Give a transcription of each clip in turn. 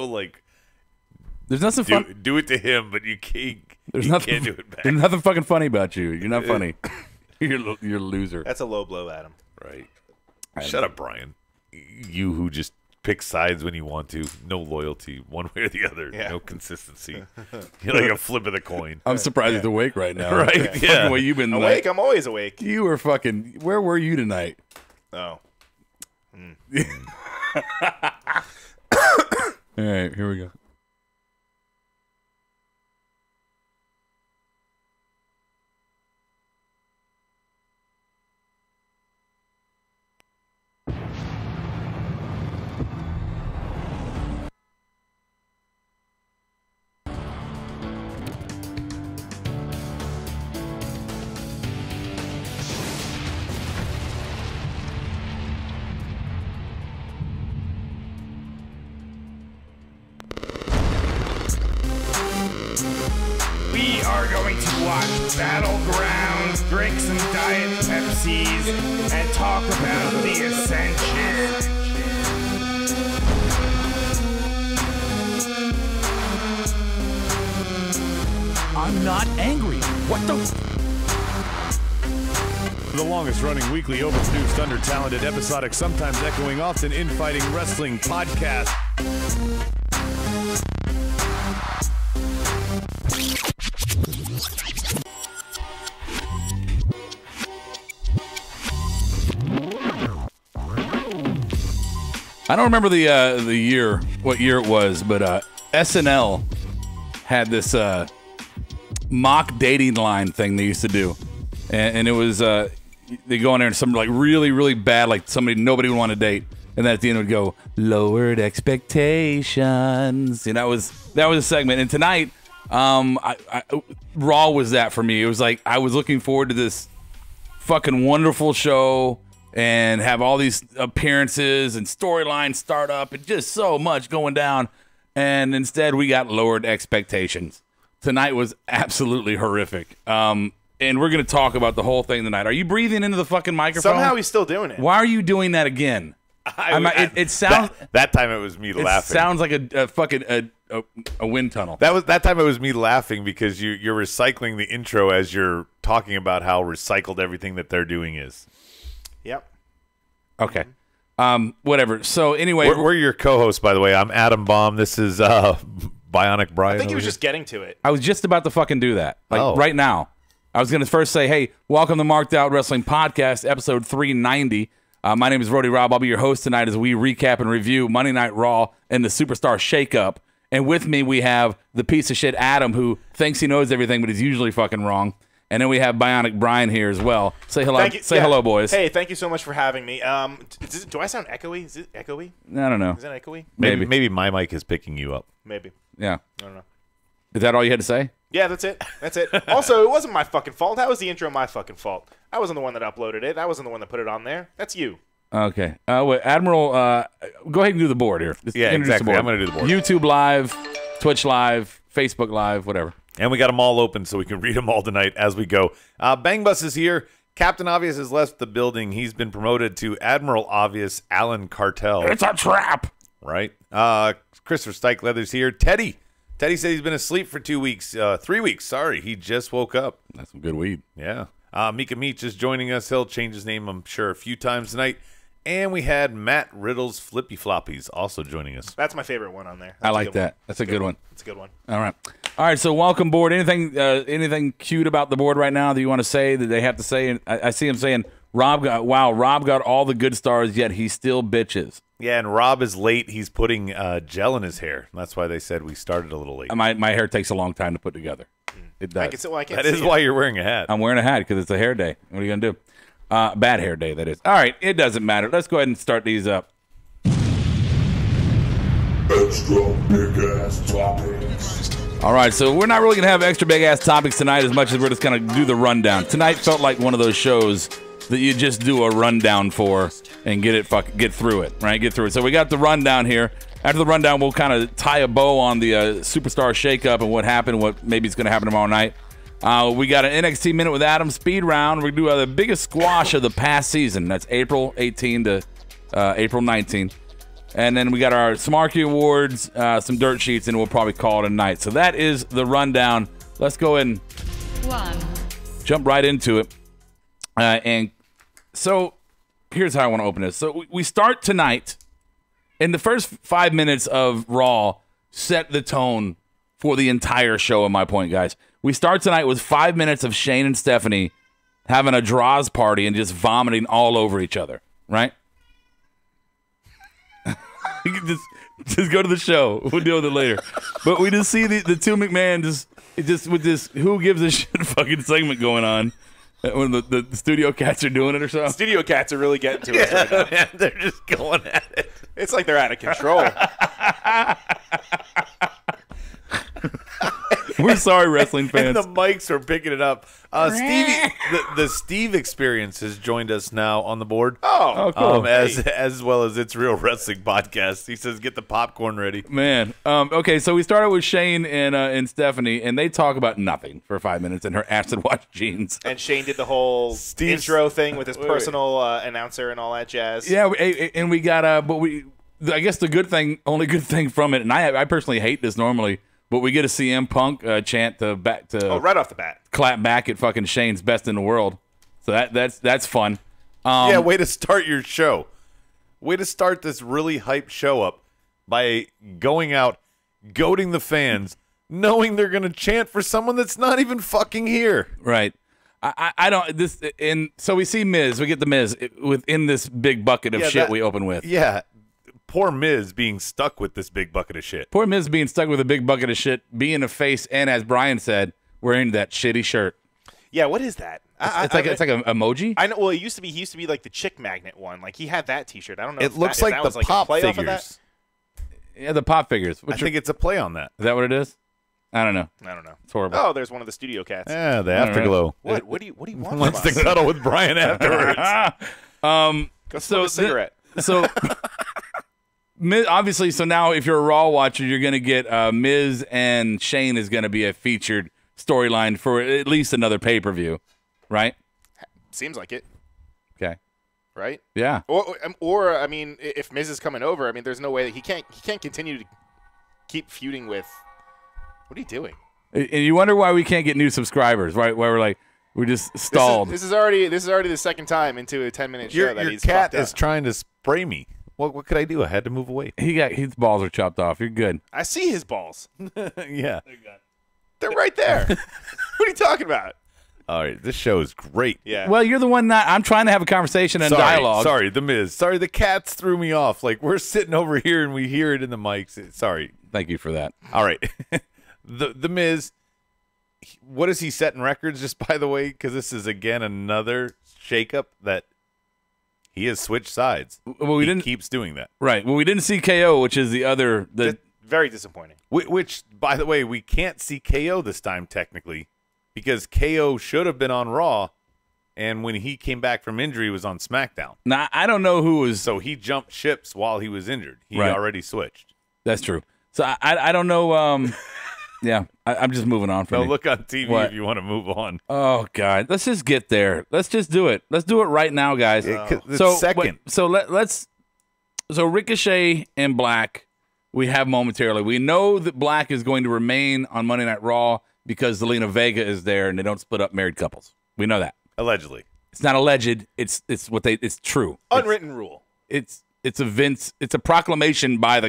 like, there's nothing fun. Do it to him, but you can't. Can't do it back. There's nothing fucking funny about you. You're not funny. You're a loser. That's a low blow, Adam. Right. Shut up, Brian. You who just pick sides when you want to. No loyalty, one way or the other. Yeah. No consistency. You're like a flip of the coin. I'm surprised he's awake right now. Right? Yeah. Way you've been awake. I'm always awake. You were fucking. Where were you tonight? Oh. All right, here we go. We are going to watch Battlegrounds, drink some Diet Pepsis, and talk about the Ascension. I'm not angry. What the? The longest-running weekly overproduced, under-talented, episodic, sometimes echoing, often infighting wrestling podcast. I don't remember the year, what year it was, but SNL had this mock dating line thing they used to do, and it was they go in there and something like really, really bad, like somebody nobody would want to date, and then at the end it would go lowered expectations. And that was a segment. And tonight, Raw was that for me. It was like I was looking forward to this fucking wonderful show and have all these appearances and storylines start up and just so much going down. And instead, we got lowered expectations. Tonight was absolutely horrific. And we're going to talk about the whole thing tonight. Are you breathing into the fucking microphone? Somehow he's still doing it. Why are you doing that again? It sounds... That time it was me laughing. It sounds like a fucking a wind tunnel. That time it was me laughing because you're recycling the intro as you're talking about how recycled everything that they're doing is. Yep. Okay. Whatever. So anyway, we're your co-hosts, by the way. I'm Adam Baum. This is Bionic Brian. I think he was just getting to it. I was just about to fucking do that. Right now. I was going to first say, hey, welcome to Markedoutwrestling Podcast, episode 390. My name is Brody Rob. I'll be your host tonight as we recap and review Monday Night Raw and the Superstar Shake-Up. And with me, we have the piece of shit Adam, who thinks he knows everything, but he's usually fucking wrong. And then we have Bionic Brian here as well. Say hello. Say hello, boys. Hey, thank you so much for having me. Do I sound echoey? Is it echoey? I don't know. Is that echoey? Maybe my mic is picking you up. Maybe. Yeah. I don't know. Is that all you had to say? Yeah, that's it. That's it. Also, it wasn't my fucking fault. How was the intro my fucking fault? I wasn't the one that uploaded it. I wasn't the one that put it on there. That's you. Okay. Wait, Admiral, go ahead and do the board here. Yeah, exactly. I'm going to do the board. YouTube Live, Twitch Live, Facebook Live, whatever. And we got them all open so we can read them all tonight as we go. Bang Bus is here. Captain Obvious has left the building. He's been promoted to Admiral Obvious Alan Cartel. It's a trap. Right. Christopher Stike Leather's here. Teddy said he's been asleep for 2 weeks. 3 weeks, sorry. He just woke up. That's some good weed. Yeah. Mika Meach is joining us. He'll change his name, I'm sure, a few times tonight. And we had Matt Riddle's Flippy Floppies also joining us. That's my favorite one on there. I like that. That's a good one. It's a good one. All right. So welcome board. Anything cute about the board right now that you want to say that they have to say? And I see him saying Rob got all the good stars, yet he still bitches. Yeah, and Rob is late. He's putting gel in his hair. That's why they said we started a little late. My hair takes a long time to put together. It does. That is why you're wearing a hat. I'm wearing a hat because it's a hair day. What are you going to do? Bad hair day, that is. All right, it doesn't matter. Let's go ahead and start these up. Extra big-ass topics. All right, so we're not really going to have extra big-ass topics tonight as much as we're just going to do the rundown. Tonight felt like one of those shows that you just do a rundown for and get through it, right? Get through it. So we got the rundown here. After the rundown, we'll kind of tie a bow on the Superstar Shake-Up and what happened, what maybe is going to happen tomorrow night. We got an NXT Minute with Adam speed round. We're going to do the biggest squash of the past season. That's April 18 to April 19. And then we got our Smarky Awards, some dirt sheets, and we'll probably call it a night. So that is the rundown. Let's go ahead and jump right into it. And so here's how I want to open this. So we start tonight. In the first 5 minutes of Raw, set the tone for the entire show, at my point, guys. We start tonight with 5 minutes of Shane and Stephanie having a draws party and just vomiting all over each other, right? You can just go to the show. We'll deal with it later. But we just see the two McMahon just with this who gives a shit fucking segment going on. When the studio cats are doing it or something. Studio cats are really getting to us right now. Man, they're just going at it. It's like they're out of control. We're sorry, wrestling fans. And the mics are picking it up. Stevie, the Steve Experience has joined us now on the board. Oh, cool. As well as It's Real Wrestling Podcast. He says, get the popcorn ready. Man. Okay, so we started with Shane and Stephanie, and they talk about nothing for 5 minutes in her acid wash jeans. And Shane did the whole intro thing with his personal announcer and all that jazz. Yeah, and we got I guess the only good thing from it, and I personally hate this normally, but we get a CM Punk chant right off the bat, clap back at fucking Shane's best in the world. So that's fun. Yeah, way to start your show. Way to start this really hyped show up by going out, goading the fans, knowing they're going to chant for someone that's not even fucking here. Right. I don't this and so we see Miz. We get the Miz within this big bucket of shit we open with. Yeah. Poor Miz being stuck with this big bucket of shit. Poor Miz being stuck with a big bucket of shit, being a face, and as Brian said, wearing that shitty shirt. Yeah, what is that? It's like an emoji. I know. Well, he used to be like the chick magnet one. Like he had that T-shirt. I don't know. It looks like the pop figures. Yeah, the pop figures. I think it's a play on that. Is that what it is? I don't know. It's horrible. Oh, there's one of the studio cats. Yeah, the afterglow. What do you want? Wants to cuddle with Brian afterwards. Go smoke a cigarette. So. Obviously, so now if you're a Raw watcher, you're going to get Miz and Shane is going to be a featured storyline for at least another pay-per-view, right? Seems like it. Okay. Right? Yeah. Or I mean, if Miz is coming over, I mean, there's no way that he can't continue to keep feuding with. What are you doing? And you wonder why we can't get new subscribers, right? Where we're like, we just stalled. This is already the second time into a 10-minute show that he's cat fucked is up. trying to spray me. What could I do? I had to move away. His balls are chopped off. You're good. I see his balls. Yeah. They're right there. What are you talking about? All right, this show is great. Yeah. Well, you're the one I'm trying to have a conversation and dialogue. Sorry, The Miz. Sorry, the cats threw me off. Like, we're sitting over here and we hear it in the mics. Sorry. Thank you for that. All right. The Miz, what is he setting records, just by the way? Because this is, again, another shakeup that he has switched sides. Well, he keeps doing that. Right. Well, we didn't see KO, which is the other. Very disappointing. Which, by the way, we can't see KO this time, technically, because KO should have been on Raw, and when he came back from injury, was on SmackDown. Now, I don't know who was. So he jumped ships while he was injured. He already switched. That's true. So I don't know. Yeah, I'm just moving on from look on TV if you want to move on. Oh, God. Let's just get there. Let's just do it. Let's do it right now, guys. Second. So Ricochet and Black, we have momentarily. We know that Black is going to remain on Monday Night Raw because Zelina Vega is there and they don't split up married couples. We know that. Allegedly. It's not alleged. It's true. Unwritten rule. It's a proclamation by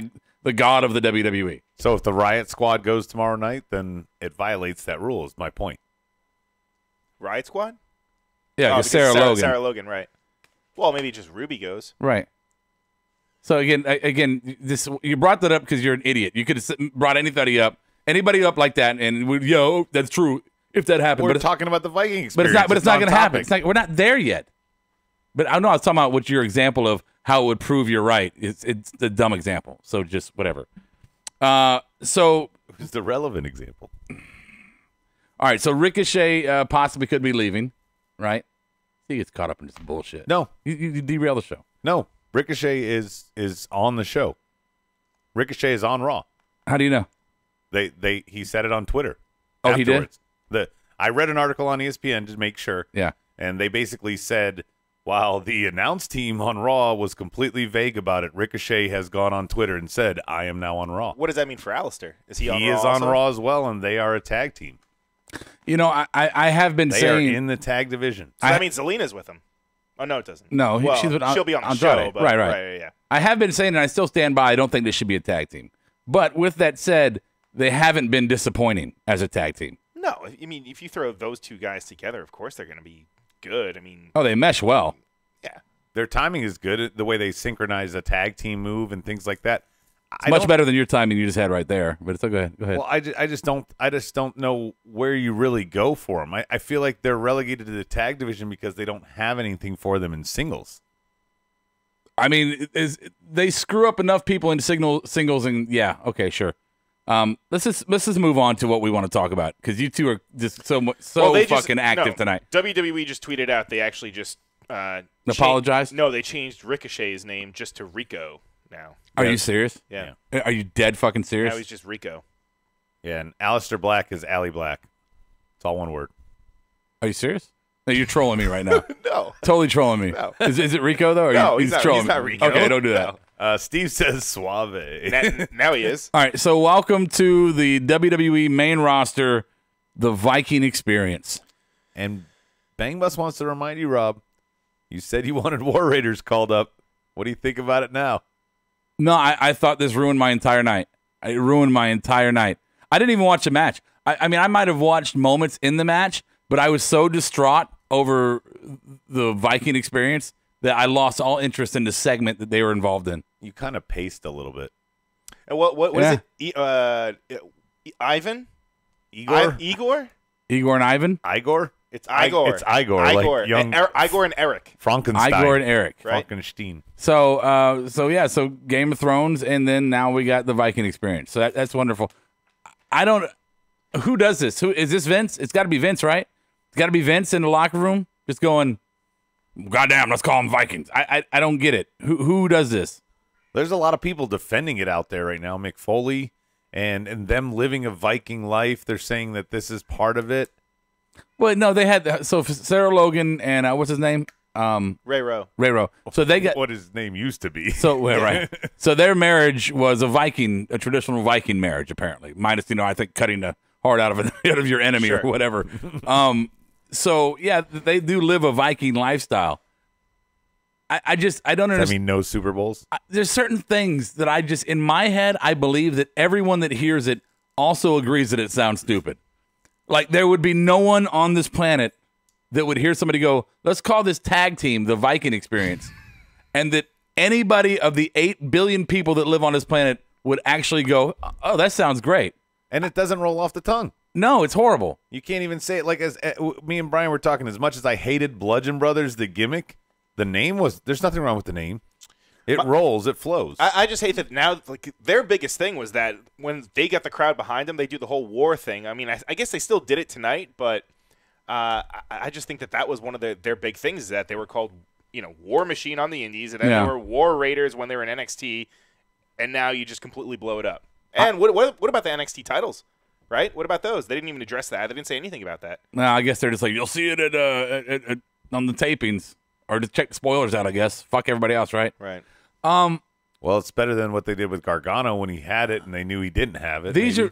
the god of the WWE. So if the Riot Squad goes tomorrow night, then it violates that rule, is my point. Riot Squad? Yeah, Sarah Logan. Sarah Logan, right. Well, maybe just Ruby goes. Right. So again, this you brought that up because you're an idiot. You could have brought anybody up like that, and that's true if that happened. We're talking about the Viking experience. But it's not going to happen. We're not there yet. But I know I was talking about what your example of how it would prove you're right. It's a dumb example. So just whatever. So it's the relevant example. All right. So Ricochet possibly could be leaving, right? He gets caught up in this bullshit. No, you derail the show. No, Ricochet is on the show. Ricochet is on Raw. How do you know? He said it on Twitter. Oh, afterwards. He did. I read an article on ESPN to make sure. Yeah, and they basically said While the announce team on Raw was completely vague about it, Ricochet has gone on Twitter and said, I am now on Raw. What does that mean for Alistair? Is he on Raw? He is on Raw as well, and they are a tag team. You know, I have been saying. They are in the tag division. So that means Zelina's with him. Oh, no, it doesn't. No, well, she's with she'll be on the Andrade. show. But, right. Yeah. I have been saying, and I still stand by, I don't think they should be a tag team. But with that said, they haven't been disappointing as a tag team. No, I mean, if you throw those two guys together, of course they're going to be good. I mean, they mesh well. Yeah. Their timing is good, the way they synchronize a tag team move and things like that. It's much better than your timing you just had right there. But it's okay. Go ahead. Well, I just don't know where you really go for them. I feel like they're relegated to the tag division because they don't have anything for them in singles. I mean, they screw up enough people in singles, and yeah, okay, sure. Let's just move on to what we want to talk about because you two are just so fucking active tonight. WWE just tweeted out they actually just apologized. No, they changed Ricochet's name just to Rico now. Are you serious? Yeah. Are you dead fucking serious? Now he's just Rico. Yeah, and Aleister Black is Ali Black. It's all one word. Are you serious? No, you're trolling me right now. No. Totally trolling me. No. Is it Rico, though? Or no, he's not, trolling he's me? not Rico. Okay, don't do that. No. Steve says suave. Now he is. All right, so welcome to the WWE main roster, the Viking Experience. And Bang Bus wants to remind you, Rob, you said you wanted War Raiders called up. What do you think about it now? No, I thought this ruined my entire night. It ruined my entire night. I didn't even watch the match. I mean, I might have watched moments in the match, but I was so distraught over the Viking Experience that I lost all interest in the segment that they were involved in. You kind of paced a little bit. And what is it? Ivan? Igor? Igor and Ivan? Igor? It's Igor. It's Igor. Igor. Like young Igor and Eric. Frankenstein. Igor and Eric. Right. Frankenstein. So Game of Thrones, and then now we got the Viking Experience. So that's wonderful. Who does this? Who is this? Vince? It's got to be Vince, right? It's got to be Vince in the locker room, just going, "Goddamn, let's call them Vikings." I don't get it. Who does this? There's a lot of people defending it out there right now. Mick Foley and them living a Viking life. They're saying that this is part of it. Well, no, they had Sarah Logan and what's his name? Ray Rowe. So they got what his name used to be. So right. So their marriage was a traditional Viking marriage, apparently. Minus, I think cutting the heart out of your enemy or whatever. So yeah, they do live a Viking lifestyle. I don't understand. I mean, no Super Bowls. There's certain things that in my head, I believe that everyone that hears it also agrees that it sounds stupid. Like there would be no one on this planet that would hear somebody go, let's call this tag team the Viking Experience. And that anybody of the 8 billion people that live on this planet would actually go, oh, that sounds great. And it doesn't roll off the tongue. No, it's horrible. You can't even say it. Like as me and Brian were talking, as much as I hated Bludgeon Brothers, the gimmick, the name there's nothing wrong with the name. It rolls, it flows. I just hate that now. Like their biggest thing was that when they got the crowd behind them, they do the whole war thing. I mean, I guess they still did it tonight, but I just think that was one of their big things is that they were called, War Machine on the Indies, and then they were War Raiders when they were in NXT, and now you just completely blow it up. And what about the NXT titles? Right? What about those? They didn't even address that. They didn't say anything about that. No, I guess they're just like, you'll see it at on the tapings, or to check the spoilers out. I guess. Fuck everybody else, right? Right. Well, it's better than what they did with Gargano when he had it and they knew he didn't have it. These are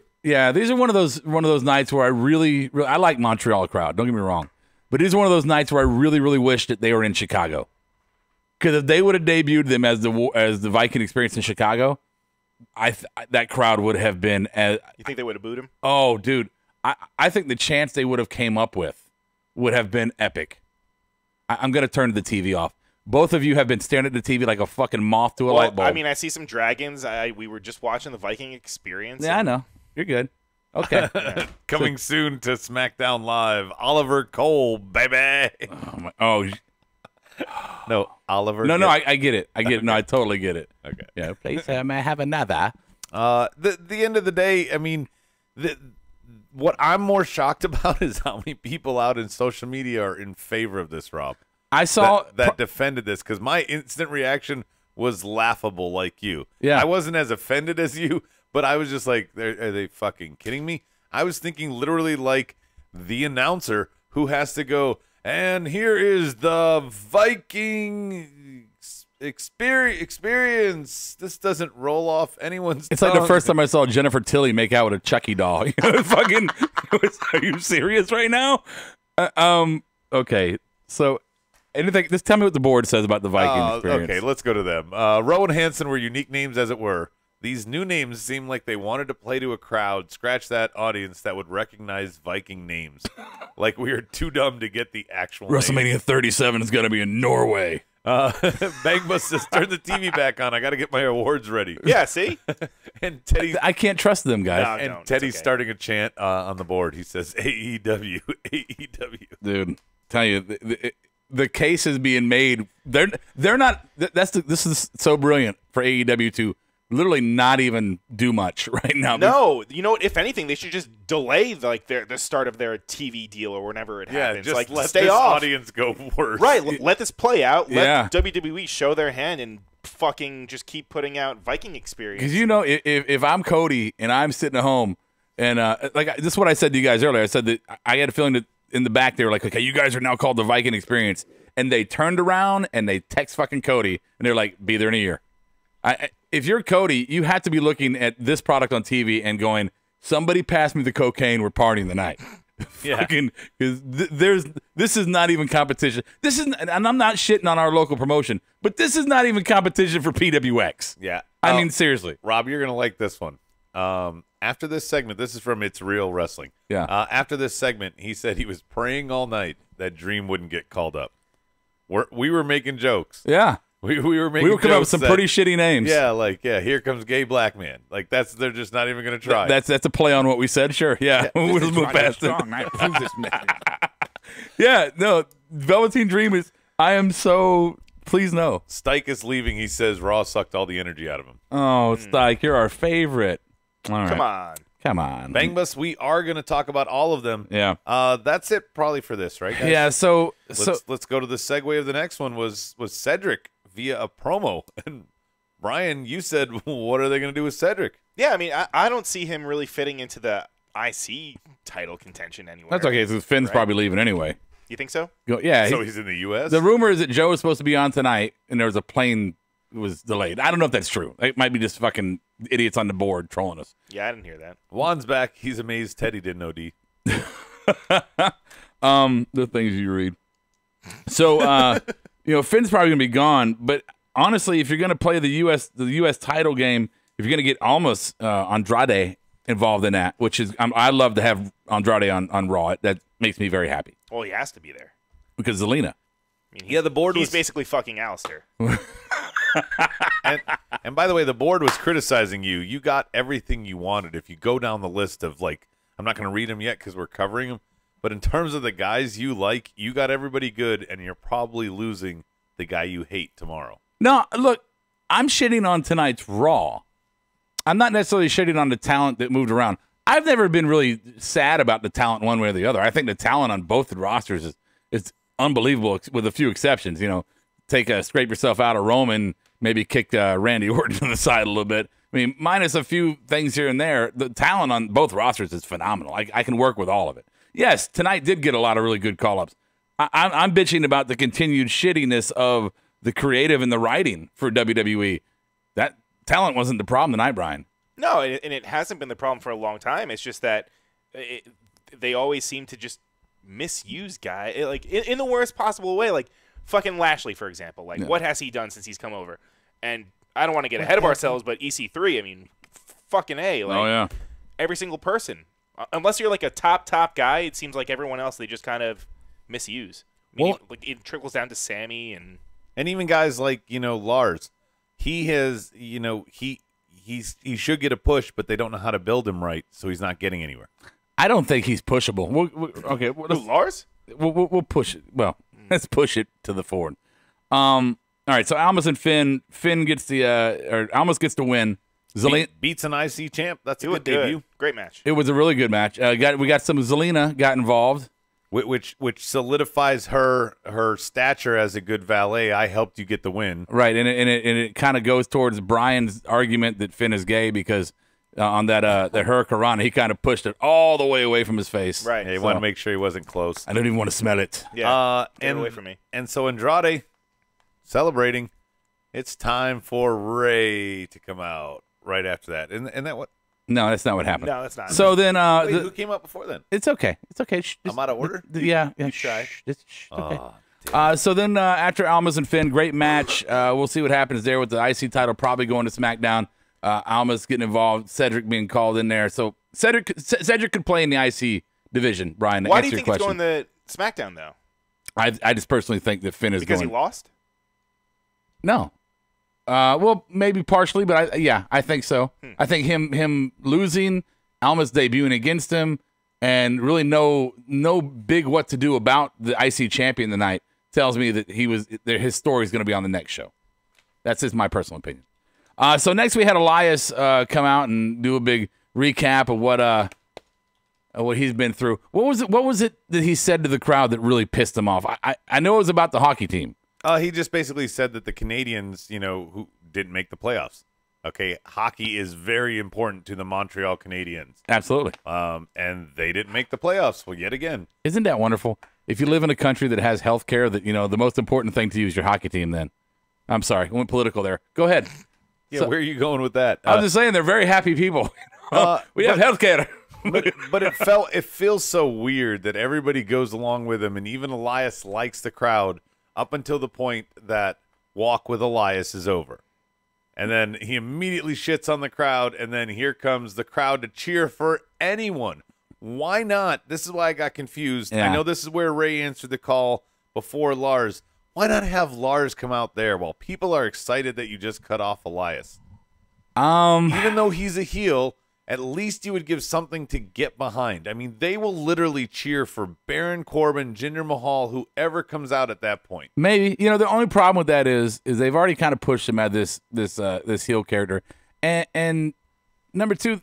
one of those nights where I really I like Montreal crowd. Don't get me wrong, but these are one of those nights where I really wish that they were in Chicago, because if they would have debuted them as the Viking Experience in Chicago, that crowd would have been. You think they would have booed him? Oh, dude, I think the chance they would have came up with would have been epic. I'm gonna turn the TV off. Both of you have been staring at the TV like a fucking moth to a light bulb. I mean, I see some dragons. We were just watching the Viking Experience. Yeah, I know. You're good. Okay. Coming soon to SmackDown Live, Oliver Cole, baby. No, Oliver. No, I get it. No, I totally get it. Okay. Yeah, please, may I have another? The end of the day, I mean, what I'm more shocked about is how many people out in social media are in favor of this, Rob. I saw that defended this, because my instant reaction was laughable like you. Yeah. I wasn't as offended as you, but I was just like, are they fucking kidding me? I was thinking literally like the announcer who has to go, And here is the Viking experience. This doesn't roll off anyone's It's tongue. like the first time I saw Jennifer Tilly make out with a Chucky doll. Fucking, are you serious right now? Okay, so anything? Just tell me what the board says about the Viking experience. Okay, let's go to them. Rowan Hansen were unique names, as it were. These new names seem like they wanted to play to a crowd, scratch that audience that would recognize Viking names. Like we are too dumb to get the actual WrestleMania names. 37 is going to be in Norway. Bangma says, turn the TV back on. I got to get my awards ready. Yeah, see? And Teddy, I can't trust them, guys. No, and don't. It's Teddy's okay. starting a chant on the board. He says, AEW, AEW. Dude, tell you, the case is being made. They're not. This is so brilliant for AEW to literally not even do much right now. No, you know what? If anything, they should just delay the start of their TV deal or whenever it Yeah, happens. just like let stay this off. audience go worse. Right, let this play out. Yeah. Let WWE show their hand and fucking just keep putting out Viking experience. Because if I'm Cody and I'm sitting at home and like this is what I said to you guys earlier. I said that I had a feeling that in the back they were like, okay, you guys are now called the Viking Experience, and they turned around and they text fucking Cody and they're like, be there in a year. If you're Cody, you have to be looking at this product on TV and going, somebody pass me the cocaine, we're partying tonight. Yeah. Because this is not even competition. This is, and I'm not shitting on our local promotion, but this is not even competition for PWX. Yeah. I mean, seriously. Rob, you're going to like this one. After this segment, this is from It's Real Wrestling. Yeah. After this segment, he said he was praying all night that Dream wouldn't get called up. We were making jokes. Yeah. We were making We were coming up with jokes some that- pretty shitty names. Yeah, here comes gay black man. Like they're just not even going to try. That's a play on what we said. Sure. Yeah. We'll move past it. Strong. I approve this message. Yeah. No. Velveteen Dream is. I am so. Please no. Stike is leaving. He says Raw sucked all the energy out of him. Oh, Stike, you're our favorite. All right. Come on. Come on. Bangbus, we are going to talk about all of them. Yeah. That's it probably for this, right, guys? Yeah. So Let's go to the segue of the next one was Cedric via a promo. And Brian, you said, what are they going to do with Cedric? Yeah, I mean, I don't see him really fitting into the IC title contention anywhere. that's okay. So Finn's probably leaving anyway. You think so? Yeah. So he's in the U.S.? The rumor is that Joe was supposed to be on tonight, and there was a plane that was delayed. I don't know if that's true. It might be just fucking idiots on the board trolling us. Yeah, I didn't hear that. Juan's back. He's amazed Teddy didn't OD. The things you read. So, Finn's probably gonna be gone. But honestly, if you're gonna play the U.S. title game, if you're gonna get almost Andrade involved in that, which is I love to have Andrade on Raw. That makes me very happy Well, he has to be there. because Zelina. I mean, Yeah, the board he's was basically fucking Alistair. and by the way, the board was criticizing you. You got everything you wanted. If you go down the list of I'm not going to read them yet because we're covering them. But in terms of the guys you like, you got everybody good, and you're probably losing the guy you hate tomorrow. No, look, I'm shitting on tonight's Raw. I'm not necessarily shitting on the talent that moved around. I've never been really sad about the talent one way or the other. I think the talent on both the rosters is unbelievable, with a few exceptions. Scrape yourself out of Roman, maybe kick Randy Orton to the side a little bit. I mean, minus a few things here and there, the talent on both rosters is phenomenal. I can work with all of it. Yes, tonight did get a lot of really good call-ups. I'm bitching about the continued shittiness of the creative and the writing for WWE. That talent wasn't the problem tonight, Brian. No, and it hasn't been the problem for a long time. It's just that they always seem to just misuse guys, in the worst possible way. Like fucking Lashley, for example. What has he done since he's come over? And I don't want to get ahead of ourselves, but EC3, I mean, fucking A. Oh, yeah. Every single person. Unless you're like a top guy, it seems like everyone else they just kind of misuse. I mean, it trickles down to Sammy and even guys like Lars. He has he should get a push, but they don't know how to build him right, so he's not getting anywhere. I don't think he's pushable. Lars? We'll push it. Well, let's push it to the forward. All right, so Almas and Finn. Finn gets Almas gets the win. Beats an IC champ. That's a good Good. debut. Great match. It was a really good match. We got some Zelina got involved. Which solidifies her stature as a good valet. I helped you get the win. Right, and it kind of goes towards Brian's argument that Finn is gay because on that the Hurricanrana. He kind of pushed it all the way away from his face. Right. Yeah, he wanted to make sure he wasn't close. I don't even want to smell it. Yeah. Get and away from me. And so Andrade celebrating. It's time for Rey to come out right after that. And that what? No, that's not what happened. No, that's not. So then, Wait, who came out before then? it's okay. It's okay. Shh, I'm out of order? Yeah. Shy. It's okay. So then after Almas and Finn, great match. We'll see what happens there with the IC title probably going to SmackDown. Almas getting involved, Cedric being called in there. So Cedric could play in the IC division, Brian. Why do you think it's going to SmackDown, though? I just personally think that Finn is because going. He lost? No. Well, maybe partially, but I think so. I think him losing, Almas debuting against him, and really no big what to do about the IC champion tonight tells me that his story is going to be on the next show. That's just my personal opinion. So next we had Elias come out and do a big recap of what he's been through. What was it that he said to the crowd that really pissed him off? I know it was about the hockey team. He just basically said that the Canadians, who didn't make the playoffs. Okay, hockey is very important to the Montreal Canadiens. Absolutely. And they didn't make the playoffs. Well, yet again. Isn't that wonderful? If you live in a country that has health care, that the most important thing to you is your hockey team. Then, I'm sorry, I went political there. Go ahead. Yeah, where are you going with that? I was just saying they're very happy people. We have health care. but it feels so weird that everybody goes along with him, and even Elias likes the crowd up until the point that Walk with Elias is over. And then he immediately shits on the crowd, and then here comes the crowd to cheer for anyone. Why not? This is why I got confused. Yeah. I know this is where Rey answered the call before Lars. Why not have Lars come out there while people are excited that you just cut off Elias? Even though he's a heel, at least you would give something to get behind. I mean, they will literally cheer for Baron Corbin, Jinder Mahal, whoever comes out at that point. Maybe. The only problem with that is they've already kind of pushed him at this heel character. And number two,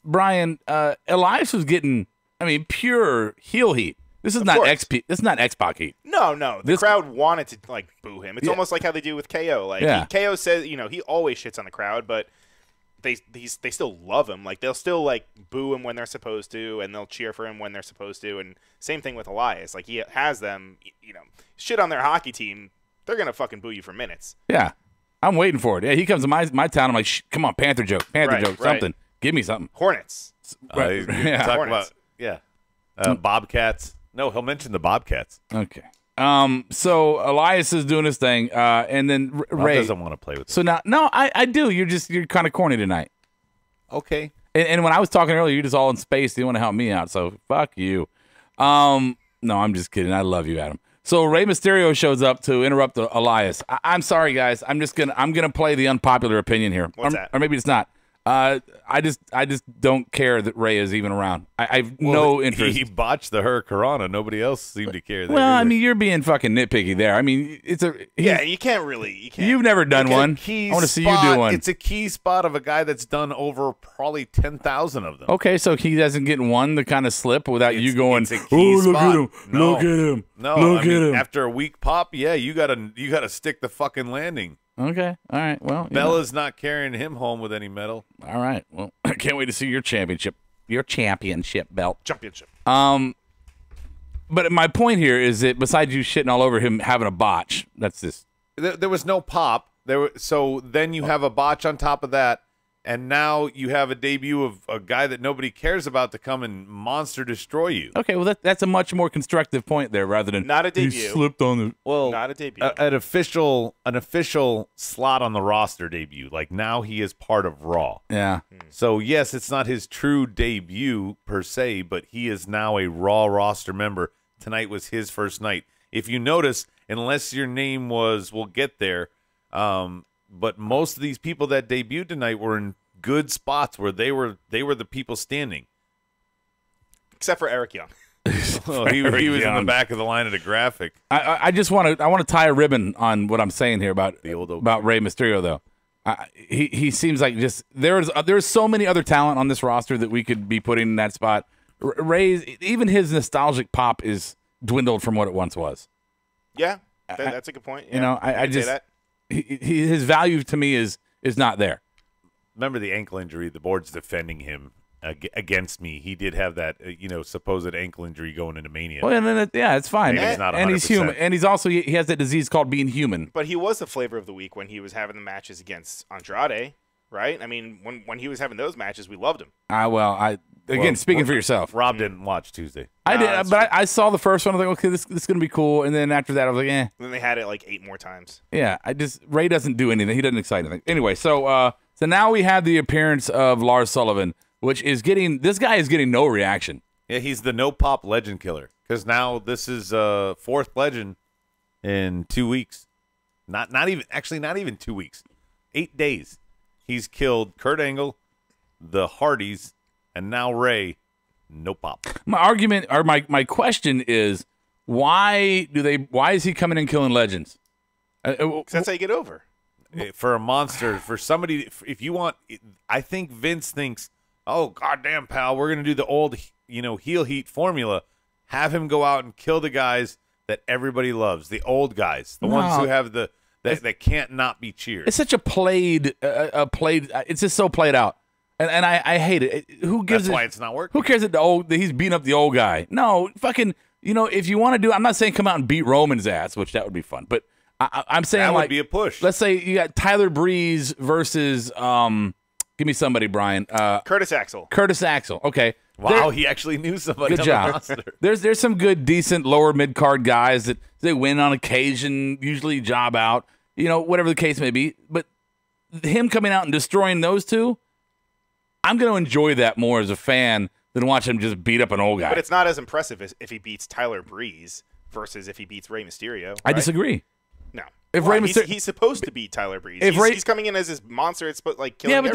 Brian, Elias was getting, pure heel heat. This is not XP. This is not X-Pac heat. No. The crowd wanted to boo him. It's almost like how they do with KO. KO says, he always shits on the crowd, but they still love him. They'll still boo him when they're supposed to, and they'll cheer for him when they're supposed to. And same thing with Elias. He has them, shit on their hockey team. They're gonna fucking boo you for minutes. Yeah, I'm waiting for it. Yeah, he comes to my town. I'm like, come on, Panther joke, something. Give me something. Hornets. Hornets. Bobcats. No, he'll mention the Bobcats. Okay. So Elias is doing his thing, and then Rey doesn't want to play with. So now, no, I do. You're kind of corny tonight. Okay. And when I was talking earlier, you're just all in space. You want to help me out, so fuck you. No, I'm just kidding. I love you, Adam. So Rey Mysterio shows up to interrupt Elias. I'm sorry, guys. I'm gonna play the unpopular opinion here. What's that? Or maybe it's not. I just don't care that Rey is even around. I've no interest. He botched the Hurricanrana. Nobody else seemed to care. Well, either. You're being fucking nitpicky there. You can't really. You've never done one. I want to see you do one. It's a key spot of a guy that's done over probably 10,000 of them. Okay, so he doesn't get one to kind of slip without you going. It's a key spot. Look at him. No, look at him. After a weak pop, yeah, you gotta stick the fucking landing. Okay. All right. Well, Bella's not carrying him home with any medal. All right. Well, I can't wait to see your championship belt. Championship. But my point here is that besides you shitting all over him having a botch, that's this. There was no pop. So then you have a botch on top of that, and now you have a debut of a guy that nobody cares about to come and monster destroy you. Okay, well that's a much more constructive point there, rather than not a debut. He slipped on the not a debut. An official slot on the roster debut. Now he is part of Raw. Yeah. So yes, it's not his true debut per se, but he is now a Raw roster member. Tonight was his first night. If you notice, unless your name was, we'll get there. But most of these people that debuted tonight were in good spots where they were the people standing. Except for Eric Young. He was in the back of the line of the graphic. I just want to tie a ribbon on what I'm saying here about Rey Mysterio though. He seems like just there's so many other talent on this roster that we could be putting in that spot. Rey's, even his nostalgic pop is dwindled from what it once was. Yeah, that's a good point. Yeah, I just his value to me is not there. remember the ankle injury. The board's defending him against me. He did have that, supposed ankle injury going into Mania. Well, and then it's fine. Maybe he's not and he's 100%. human, and he's also he has that disease called being human. But he was the flavor of the week when he was having the matches against Andrade, right? I mean, when he was having those matches, we loved him. Speaking for yourself. Rob didn't watch Tuesday. I did, but I saw the first one. I was like, okay, this is going to be cool. And then after that, I was like, eh. And then they had it like 8 more times. Yeah, Ray doesn't do anything. He doesn't excite anything. Anyway, so now we have the appearance of Lars Sullivan, which is this guy is getting no reaction. Yeah, he's the no pop legend killer. Because now this is 4th legend in 2 weeks. Not even 2 weeks. 8 days. He's killed Kurt Angle, the Hardys, and now Ray. No pop. My argument or my question is why is he coming and killing legends? That's how you get over. For a monster, for somebody, if you want, I think Vince thinks, oh, goddamn, pal, we're going to do the old, heel heat formula. Have him go out and kill the guys that everybody loves, the old guys, the ones who have that can't not be cheered. It's such a played, it's just so played out. And I hate it. Who gives That's why it's not working. Who cares that he's beating up the old guy? No, fucking, if you want to do, I'm not saying come out and beat Roman's ass, which that would be fun, but I'm saying that would be a push. Let's say you got Tyler Breeze versus, give me somebody, Brian. Curtis Axel. Curtis Axel. Okay. Wow, he actually knew somebody. Good job. There's some good, decent lower mid card guys that they win on occasion, usually job out, whatever the case may be. But him coming out and destroying those two, I'm going to enjoy that more as a fan than watch him just beat up an old guy. But it's not as impressive as if he beats Tyler Breeze versus if he beats Rey Mysterio. Right? I disagree. No. If Rey Mysterio, he's supposed to beat Tyler Breeze. He's coming in as this monster. It's like killing. Yeah, but everything.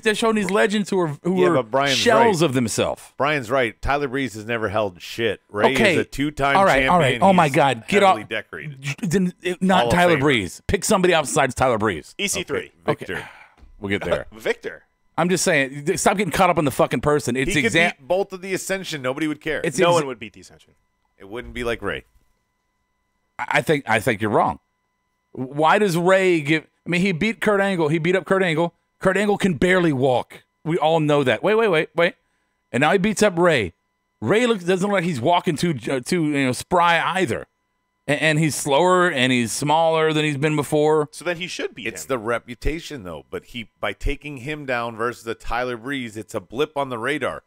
they're showing these legends who are shells of themselves. Brian's right. Tyler Breeze has never held shit. Ray is a 2-time champion. All right. Oh my God, get off. Decorated. Not Tyler Breeze. Pick somebody outside Tyler Breeze. EC3. Victor. We'll get there. Victor. I'm just saying, stop getting caught up in the fucking person. It's he could beat both of the Ascension. Nobody would care. No one would beat the Ascension. It wouldn't be like Ray. I think you're wrong. Why does Ray give? I mean, he beat Kurt Angle. He beat up Kurt Angle. Kurt Angle can barely walk. We all know that. Wait. And now he beats up Ray. Ray doesn't look like he's walking too spry either. And he's slower and he's smaller than he's been before. So then he should beat him. It's the reputation, though. But by taking him down versus the Tyler Breeze, it's a blip on the radar.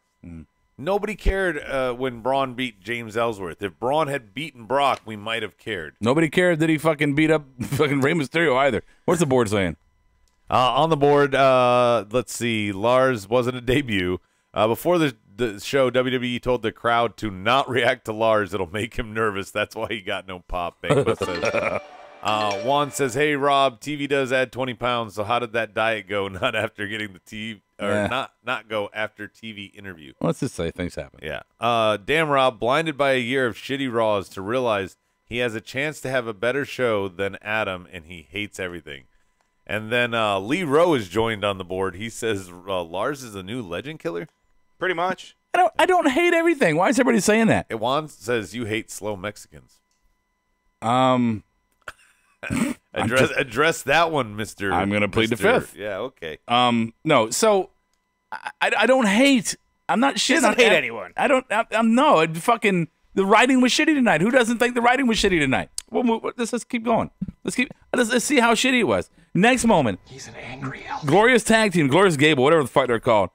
Nobody cared when Braun beat James Ellsworth. If Braun had beaten Brock, we might have cared. Nobody cared that he fucking beat up fucking Rey Mysterio either. What's the board saying? On the board, let's see. Lars wasn't a debut. Before the show, WWE told the crowd to not react to Lars. It'll make him nervous. That's why he got no pop. Bangba says. Juan says, hey, Rob, TV does add 20 pounds, so how did that diet go? Not after getting the TV, or not go after TV interview. Let's just say things happen. Yeah. Damn, Rob, blinded by a year of shitty Raws to realize he has a chance to have a better show than Adam, and he hates everything. And then Lee Rowe is joined on the board. He says Lars is a new legend killer. Pretty much. I don't hate everything. Why is everybody saying that? Juan says you hate slow Mexicans. Address that one, Mr. I'm going to plead the fifth. Yeah, okay. No, so I don't hate. I'm not shitting on hate anyone. I don't. I'm no. Fucking the writing was shitty tonight. Who doesn't think the writing was shitty tonight? Let's keep going. Let's see how shitty it was. Next moment. He's an angry elf. Glorious tag team, Glorious Gable, whatever the fuck they're called,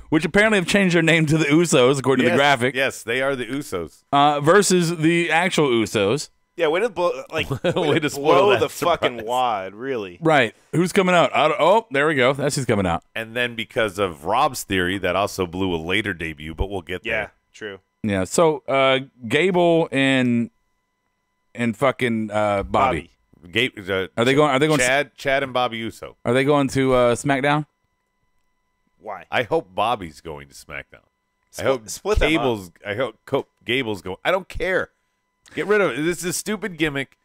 which apparently have changed their name to the Usos according to the graphic. Yes, they are the Usos. Versus the actual Usos. Yeah, way to blow, way to blow the fucking wad, really. Right. Who's coming out? There we go. That's who's coming out. And then because of Rob's theory, that also blew a later debut, but we'll get there. Yeah, true. Yeah, so Gable and fucking Bobby. Are they going Chad and Bobby Uso. Are they going to SmackDown? Why? I hope Bobby's going to SmackDown. I hope Gable's going. I don't care. Get rid of it. This is a stupid gimmick.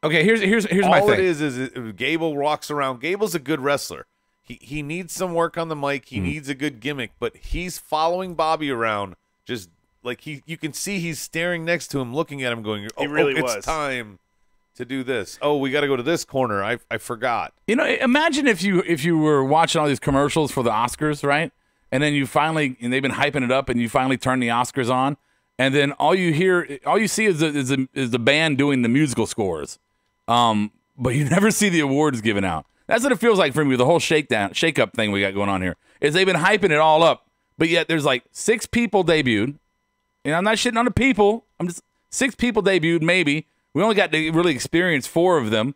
Okay, here's my thing. All it is Gable walks around. Gable's a good wrestler. He needs some work on the mic. He needs a good gimmick, but he's following Bobby around just like you can see he's staring next to him, looking at him, going, "Oh, He really it's was. time." to do this. Oh, we got to go to this corner. I forgot. You know, imagine if you were watching all these commercials for the Oscars, right? And then and they've been hyping it up, and you finally turn the Oscars on, and then all you see is the band doing the musical scores, but you never see the awards given out. That's what it feels like for me. The whole shakeup thing we got going on here is they've been hyping it all up, but yet there's like 6 people debuted, and I'm not shitting on the people. I'm just 6 people debuted, maybe. We only got to really experience 4 of them.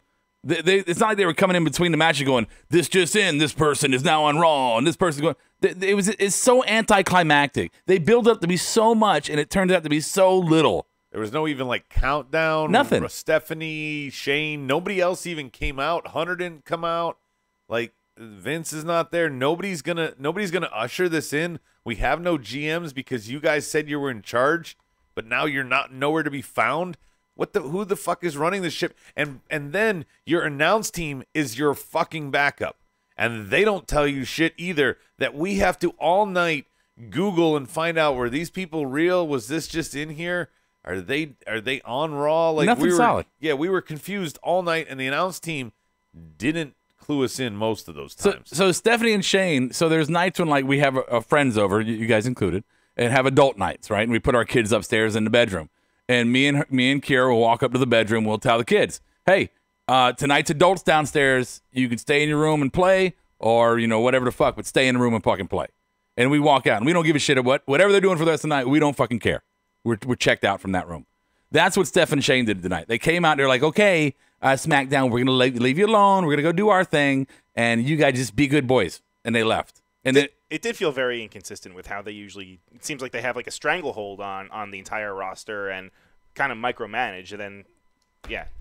It's not like they were coming in between the matches going, this just in, this person is now on Raw, and this person's going. It's so anticlimactic. They build up to be so much, and it turns out to be so little. There was no even like countdown. Nothing. Stephanie, Shane, nobody else even came out. Hunter didn't come out. Like Vince is not there. Nobody's gonna usher this in. We have no GMs because you guys said you were in charge, but now you're nowhere to be found. Who the fuck is running this ship? And then your announce team is your fucking backup. And they don't tell you shit either, that we have to all night Google and find out, were these people real? Was this just in here? Are they on Raw? Like Nothing solid. Yeah, we were confused all night, and the announce team didn't clue us in most of those times. So Stephanie and Shane, so there's nights when like we have friends over, you guys included, and have adult nights, right? And we put our kids upstairs in the bedroom. And me and Kiera will walk up to the bedroom. We'll tell the kids, "Hey, tonight's adults downstairs. You can stay in your room and play, or whatever the fuck, but stay in the room and fucking play." And we walk out, and we don't give a shit at whatever they're doing for the rest of the night. We don't fucking care. We're checked out from that room. That's what Steph and Shane did tonight. They came out. They're like, "Okay, SmackDown, we're gonna leave you alone. We're gonna go do our thing, and you guys just be good boys." And they left. And it did feel very inconsistent with how they usually. It seems like they have like a stranglehold on the entire roster and kind of micromanage. And then,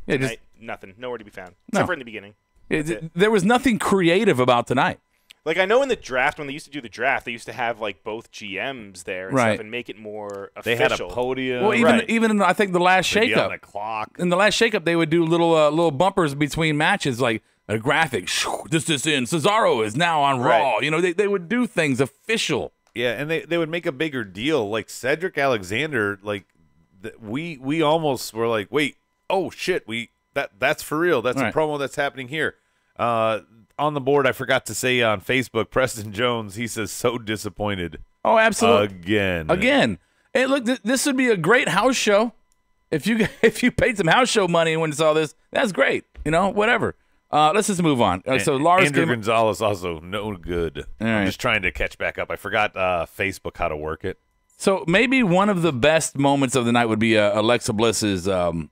tonight, nothing, nowhere to be found except for in the beginning. There was nothing creative about tonight. Like I know in the draft when they used to do the draft, they used to have like both GMs there and stuff and make it more official. They had a podium. Well, even in I think the last shakeup, on the clock. In the last shakeup, they would do little bumpers between matches, like a graphic. This in Cesaro is now on Raw. They would do things official. Yeah, and they would make a bigger deal. Like Cedric Alexander, like we almost were like, wait, oh shit, that's for real. That's a promo that's happening here. On the board, I forgot to say on Facebook, Preston Jones, he says, so disappointed. Oh, absolutely. Again. Hey, look, this would be a great house show. If you paid some house show money and went and saw this, that's great. Whatever. Let's just move on. So Lars Andrew Gonzalez also no good. I'm just trying to catch back up. I forgot Facebook how to work it. So maybe one of the best moments of the night would be Alexa Bliss's moment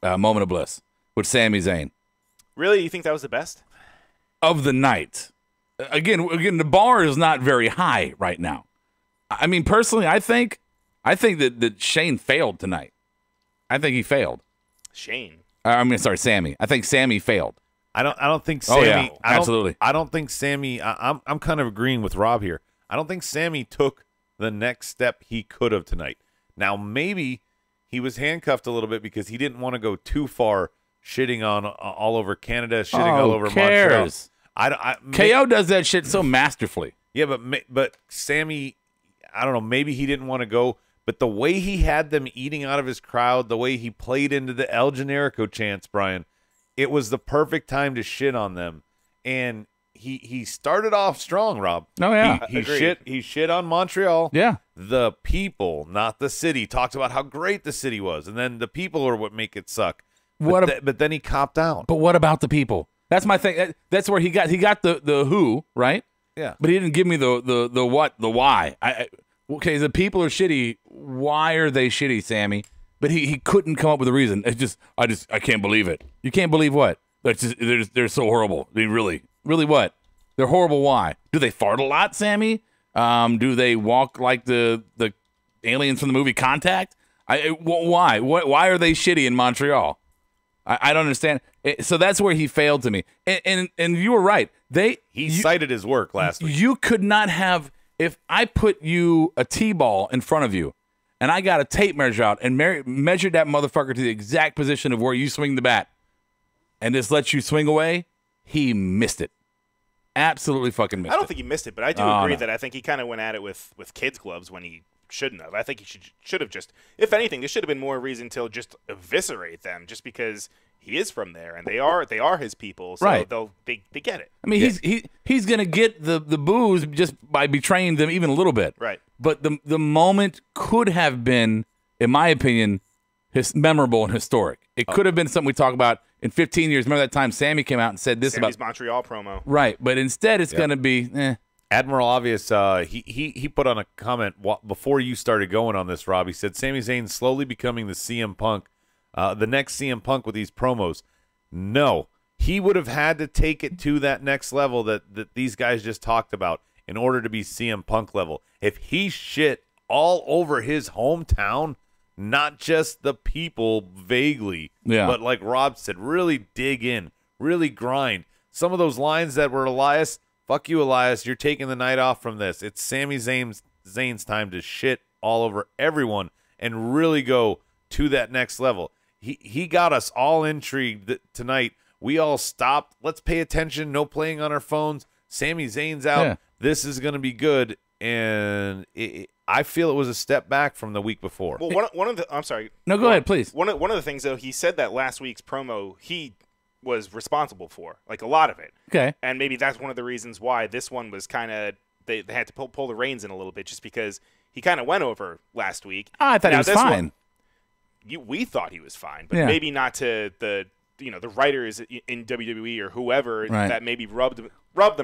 of bliss with Sami Zayn. Really? You think that was the best? Of the night. Again, the bar is not very high right now. I mean, personally, I think that Shane failed tonight. I think he failed. Shane. Sami. I think Sami failed. I don't think Sami. Oh, yeah. Absolutely. I don't think Sami. I'm kind of agreeing with Rob here. I don't think Sami took the next step he could have tonight. Now maybe he was handcuffed a little bit because he didn't want to go too far. Shitting on all over Canada, all over Montreal. KO does that shit so masterfully. Yeah, but Sami, I don't know. Maybe he didn't want to go, but the way he had them eating out of his crowd, the way he played into the El Generico chants, Brian, it was the perfect time to shit on them. And he started off strong, Rob. Oh yeah, he shit on Montreal. Yeah, the people, not the city. Talked about how great the city was, and then the people are what make it suck. But then he copped out. But what about the people? That's my thing. That's where he got the who, right? Yeah. But he didn't give me the what, the why. Okay, the people are shitty. Why are they shitty, Sami? But he couldn't come up with a reason. I can't believe it. You can't believe what? They're so horrible. They really what? They're horrible. Why? Do they fart a lot, Sami? Do they walk like the aliens from the movie Contact? Why? Why are they shitty in Montreal? I don't understand. So that's where he failed to me. And you were right. He cited his work last week. You could not have, if I put you a T-ball in front of you and I got a tape measure out and measured that motherfucker to the exact position of where you swing the bat and just let you swing away, he missed it. Absolutely fucking missed it. I don't think he missed it, but I do agree that I think he kind of went at it with kids' gloves when he shouldn't have. I think he should have just, if anything, there should have been more reason to just eviscerate them, just because he is from there, and they are his people, so Right. they get it. I mean, he's gonna get the boos just by betraying them even a little bit. Right. But the moment could have been, in my opinion, memorable and historic. It could have been something we talk about in 15 years. Remember that time Sammy came out and said this Sammy's about Montreal promo. Right, but instead it's gonna be Admiral Obvious, he put on a comment before you started going on this, Rob. He said, Sami Zayn's slowly becoming the CM Punk, the next CM Punk with these promos. No, he would have had to take it to that next level that these guys just talked about in order to be CM Punk level. If he shit all over his hometown, not just the people vaguely, but like Rob said, really dig in, really grind. Some of those lines that were Elias, fuck you, Elias. You're taking the night off from this. It's Sami Zayn's time to shit all over everyone and really go to that next level. He got us all intrigued tonight. We all stopped. Let's pay attention. No playing on our phones. Sami Zayn's out. Yeah. This is going to be good. And I feel it was a step back from the week before. Well, one of the I'm sorry. No, go ahead, please. One of the things though, he said that last week's promo he was responsible for, like a lot of it. Okay. And maybe that's one of the reasons why this one was kind of they had to pull the reins in a little bit, just because he kind of went over last week. I thought he was fine. We thought he was fine, but maybe not to the writers in WWE or whoever that maybe rubbed them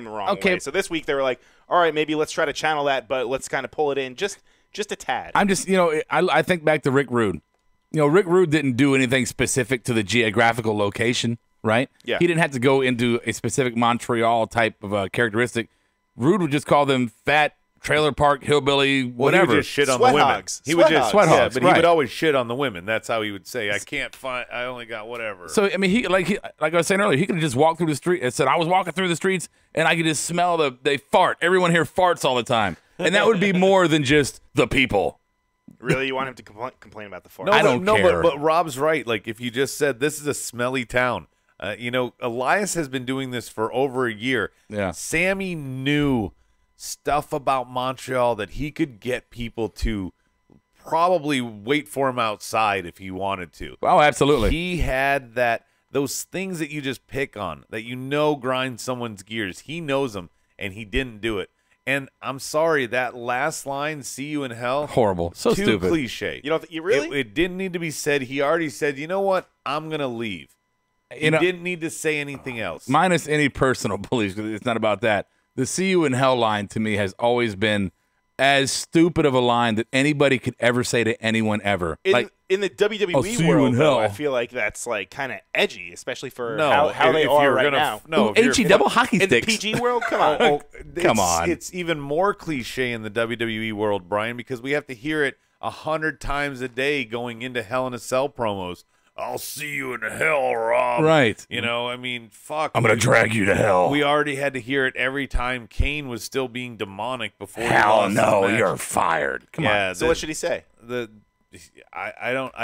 the wrong way. So this week they were like, all right, maybe let's try to channel that, but let's kind of pull it in just a tad. I'm just, I think back to Rick Rude. Rick Rude didn't do anything specific to the geographical location, right? Yeah. He didn't have to go into a specific Montreal type of characteristic. Rude would just call them fat, trailer park, hillbilly, whatever. He would just shit on Sweat the women. hogs. He would just Sweat hogs, but he would always shit on the women. That's how he would say, I only got whatever. So I mean, like I was saying earlier, he could have just walked through the street and said, I was walking through the streets and I could just smell they fart. Everyone here farts all the time, and that would be more than just the people. Really, you want him to complain about the fart? I don't care. But Rob's right. Like if you just said this is a smelly town, Elias has been doing this for over a year. Yeah, Sammy knew stuff about Montreal that he could get people to probably wait for him outside if he wanted to. Oh, absolutely. He had those things that you just pick on, that grind someone's gears. He knows them, and he didn't do it. And I'm sorry, that last line, "See you in hell," horrible, so too stupid, cliche. You really? It didn't need to be said. He already said, "You know what? I'm gonna leave." He didn't need to say anything else. Minus any personal beliefs. It's not about that. The "See you in hell" line to me has always been as stupid of a line that anybody could ever say to anyone ever. In the WWE world, though, I feel like that's like kind of edgy, especially for how they are right now. HE double hockey in sticks. the PG world, come on. Come on. It's even more cliche in the WWE world, Brian, because we have to hear it 100 times a day going into Hell in a Cell promos. I'll see you in hell, Rob. Right. I mean, fuck. I'm going to drag you to hell. We already had to hear it every time Kane was still being demonic before he hell lost no, the match. you're fired. Come on. So what should he say?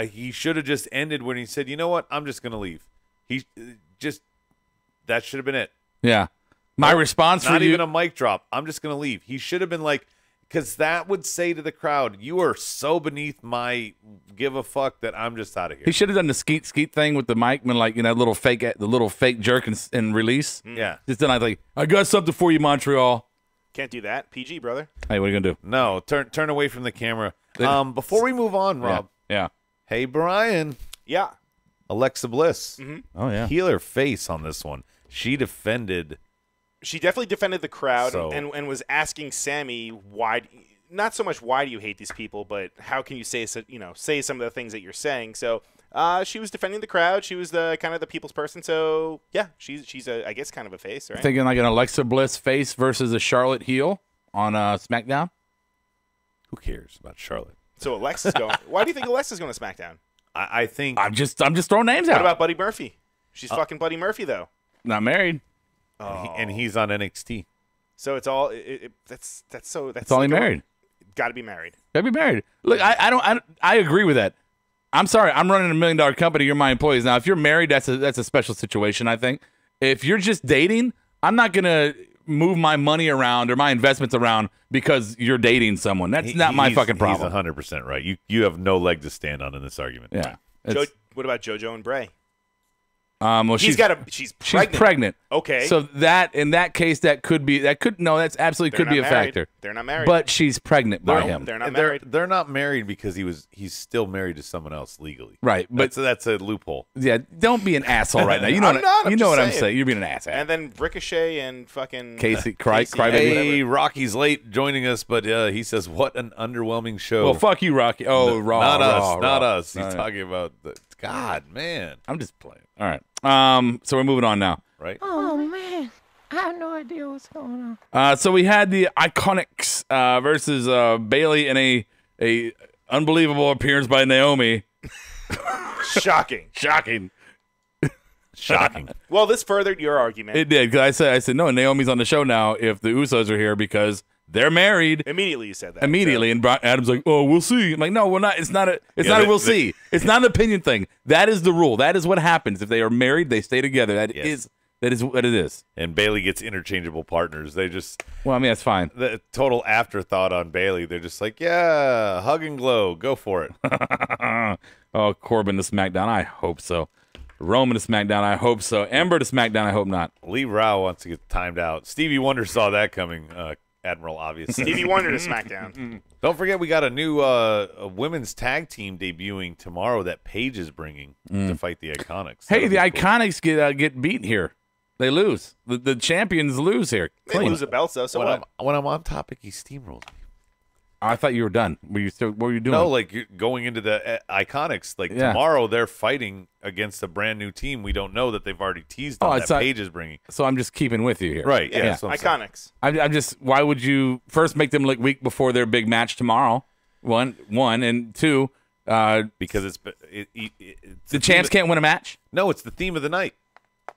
He should have just ended when he said, "You know what? I'm just going to leave." That should have been it. Yeah. My response for you. Not even a mic drop. I'm just going to leave. He should have been like, because that would say to the crowd, "You are so beneath my give a fuck that I'm just out of here." He should have done the skeet thing with the mic, when the little fake jerk and release. Yeah. Just done like, I got something for you, Montreal. Can't do that. PG, brother. Hey, what are you gonna do? No, turn away from the camera. Before we move on, Rob. Yeah. Hey, Brian. Yeah. Alexa Bliss. Mm-hmm. Oh yeah. Healer face on this one. She defended. She definitely defended the crowd So- and was asking Sammy why. Not so much why do you hate these people, but how can you say some of the things that you're saying. So she was defending the crowd. She was the kind of the people's person. So yeah, she's I guess kind of a face, right? Thinking like an Alexa Bliss face versus a Charlotte heel on SmackDown. Who cares about Charlotte? So Alexa's going. Why do you think Alexa's going to SmackDown? I think I'm just throwing names What out. about Buddy Murphy? She's fucking Buddy Murphy though. Not married. and he's on NXT. So it's all that's all he married. Got to be married. Gotta be married. Look, I agree with that. I'm sorry, I'm running $1 million company. You're my employees. Now, if you're married, that's a special situation, I think. If you're just dating, I'm not gonna move my money around or my investments around because you're dating someone. That's not my fucking problem. He's 100% right. You have no leg to stand on in this argument. Yeah. What about JoJo and Bray? Well, she's pregnant. She's pregnant. Okay. So in that case, that's absolutely could be a factor. They're not married. But she's pregnant by him. They're not married. They're not married because he's still married to someone else legally. Right. But that's a loophole. Yeah. Don't be an asshole right now. You know what I'm saying. You're being an asshole. And then Ricochet and fucking Casey, Crybaby. Hey, Rocky's late joining us, but he says, "What an underwhelming show." Well, fuck you, Rocky. Oh, Raw. Not us. He's talking about God, man. I'm just playing. All right. So we're moving on now. Right. Oh man, I have no idea what's going on. So we had the Iconics versus Bailey in a unbelievable appearance by Naomi. Shocking. Well, this furthered your argument. It did, because I said no. Naomi's on the show now if the Usos are here because they're married. Immediately, you said that. Immediately, and Adam's like, "Oh, we'll see." I'm like, "No, we're not. It's not a we'll see. It's not an opinion thing. That is the rule. That is what happens if they are married. They stay together. That is what it is." And Bailey gets interchangeable partners. They just Well, I mean, that's fine. the total afterthought on Bailey. They're just like, yeah, hug and glow, go for it. Oh, Corbin to SmackDown. I hope so. Roman to SmackDown. I hope so. Ember to SmackDown. I hope not. Lee Rao wants to get timed out. Stevie Wonder saw that coming. Admiral, obviously. Stevie Wonder to SmackDown. Don't forget, we got a new a women's tag team debuting tomorrow that Paige is bringing to fight the Iconics. Hey, the Iconics get beat here. They lose. The champions lose here. They lose the belts, though. So when I'm on topic, he steamrolled me. I thought you were done. What were you doing? No, like you're going into the Iconics. Like tomorrow, they're fighting against a brand new team. We don't know that they've already teased on that Paige is bringing. So I'm just keeping with you here. Right. Yeah. Iconics. I'm just. Why would you first make them look weak before their big match tomorrow? One, and two. Because it's the champs can't win a match. No, it's the theme of the night.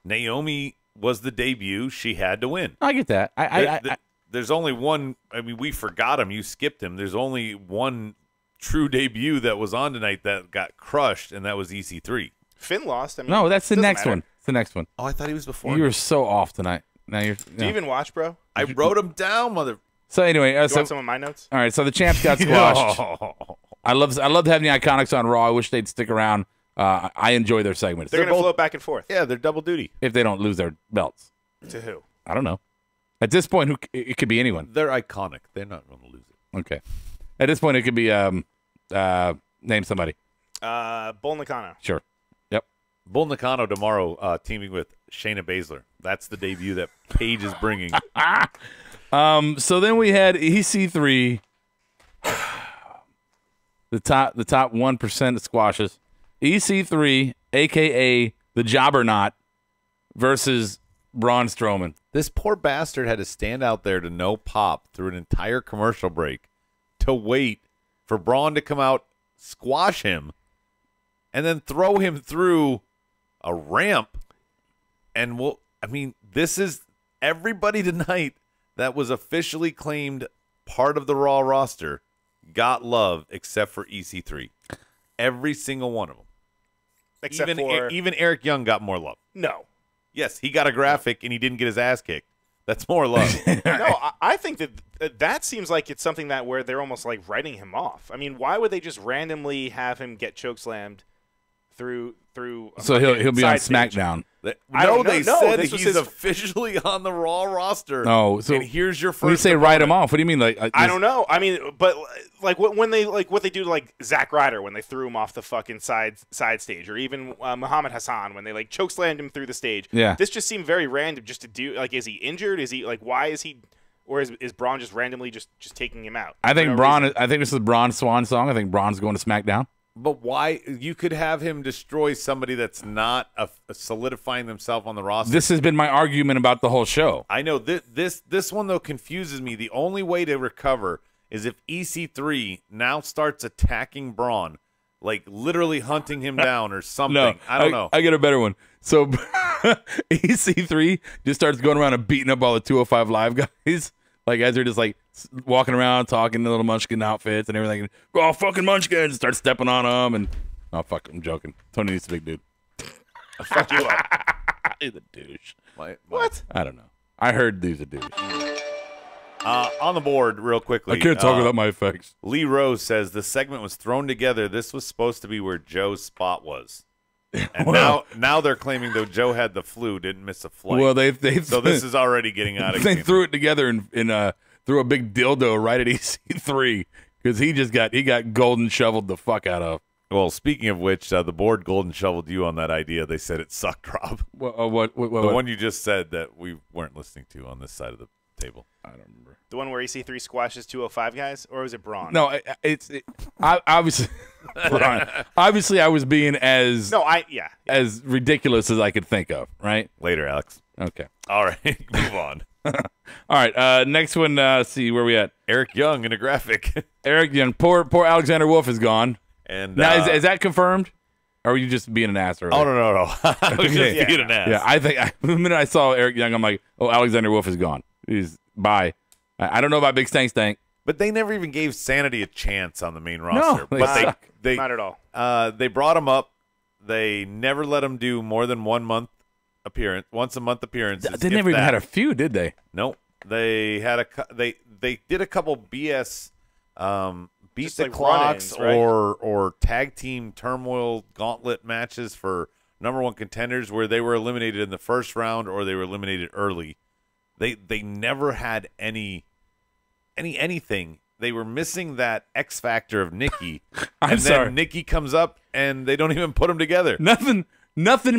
Naomi was the debut. She had to win. I get that. There's only one. I mean, we forgot him. You skipped him. There's only one true debut that was on tonight that got crushed, and that was EC3. Finn lost. I mean, no, that's the next matter. one. It's the next one. Oh, I thought he was before. You were so off tonight. Now you're. Do you even watch, bro? I wrote him down, mother. So anyway, you want some of my notes? All right. So the champs got squashed. I loved having the Iconics on Raw. I wish they'd stick around. I enjoy their segments. They're going to float back and forth. Yeah, they're double duty. If they don't lose their belts. To who? I don't know. At this point, it could be anyone. They're iconic. They're not going to lose it. Okay. At this point, it could be name somebody. Bull Nakano. Sure. Yep. Bull Nakano tomorrow teaming with Shayna Baszler. That's the debut that Paige is bringing. So then we had EC3, the top 1% of squashes. EC3, a.k.a. the Jobberknot, versus Braun Strowman. This poor bastard had to stand out there to no pop through an entire commercial break to wait for Braun to come out, squash him, and then throw him through a ramp. And this is everybody tonight that was officially claimed part of the Raw roster got love except for EC3. Every single one of them. Except even Eric Young got more love. No. Yes, he got a graphic and he didn't get his ass kicked. That's more love. No, I think that seems like it's something that where they're almost like writing him off. I mean, why would they just randomly have him get chokeslammed through? So he'll be on SmackDown. They said he's officially on the Raw roster. No, so and here's your first. When you say write him off, what do you mean? Like I don't know. I mean, but like when they what they do to like Zack Ryder when they threw him off the fucking side stage, or even Muhammad Hassan when they like chokeslammed him through the stage. Yeah, this just seemed very random. Just to do like, is he injured? Is he like why is he? Or is Braun just randomly just taking him out? I think Braun. I think this is Braun's swan song. I think Braun's going to SmackDown. But why? You could have him destroy somebody that's not solidifying themselves on the roster. This has been my argument about the whole show. I know. This one, though, confuses me. The only way to recover is if EC3 now starts attacking Braun, like literally hunting him down or something. No, I don't know. I get a better one. So EC3 just starts going around and beating up all the 205 Live guys. Like, as they're just, like, walking around, talking in little munchkin outfits and everything. Oh, fucking munchkins! Start stepping on them. And, oh, fuck, I'm joking. Tony needs a big dude. Fuck you up. He's a douche. What? I don't know. I heard he's a douche. On the board, real quickly. I can't talk without my effects. Lee Rose says the segment was thrown together. This was supposed to be where Joe's spot was. And now they're claiming though Joe had the flu, didn't miss a flight. Well, they so this is already getting out of They hand. threw it together and threw a big dildo right at EC3 because he got golden shoveled the fuck out of. Well, speaking of which, the board golden shoveled you on that idea. They said it sucked, Rob. What? The one you just said that we weren't listening to on this side of the table. I don't remember. The one where EC3 squashes 205 guys, or was it Braun? No, I obviously, Braun. Obviously, I was being as ridiculous as I could think of. Right. Later, Alex. Okay. All right, move on. All right. Next one. See where we at. Eric Young in a graphic. Eric Young. Poor Alexander Wolf is gone. And now is that confirmed? Or were you just being an ass earlier? Oh no! I was just being an ass. Yeah, I think the minute I saw Eric Young, I'm like, oh, Alexander Wolf is gone. He's bye. I don't know about Big Stank Stank. But they never even gave Sanity a chance on the main roster. No, but they not at all. They brought him up. They never let him do more than once a month appearances. They never even had a feud, did they? Nope. They had they did a couple BS beat Just the like clocks run-ins, right? or tag team turmoil gauntlet matches for number one contenders where they were eliminated in the first round or they were eliminated early. They never had anything. They were missing that X factor of Nikki. I'm sorry. Then Nikki comes up and they don't even put them together. Nothing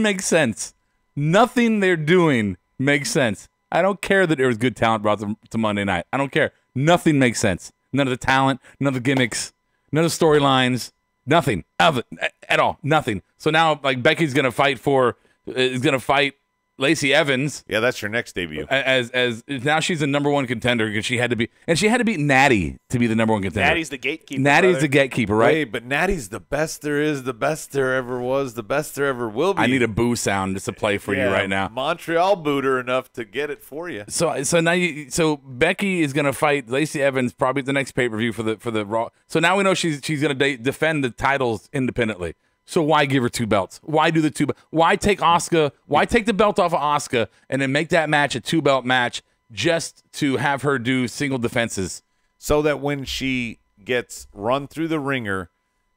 makes sense. Nothing they're doing makes sense. I don't care that there was good talent brought to Monday night. I don't care. Nothing makes sense. None of the talent, none of the gimmicks, none of the storylines, nothing of it at all. Nothing. So now, like, Becky's gonna fight Lacey Evans. Yeah, that's your next debut. As now she's the number one contender because she had to beat Natty to be the number one contender. Natty's the gatekeeper. Natty's the gatekeeper, right? Wait, but Natty's the best there is, the best there ever was, the best there ever will be. I need a boo sound just to play for you right now. Montreal booter enough to get it for you. So now Becky is gonna fight Lacey Evans probably at the next pay-per-view for the Raw. So now we know she's gonna defend the titles independently. So why give her two belts? Why do the two? Why take Asuka? Why take the belt off of Asuka and then make that match a two-belt match just to have her do single defenses? So that when she gets run through the ringer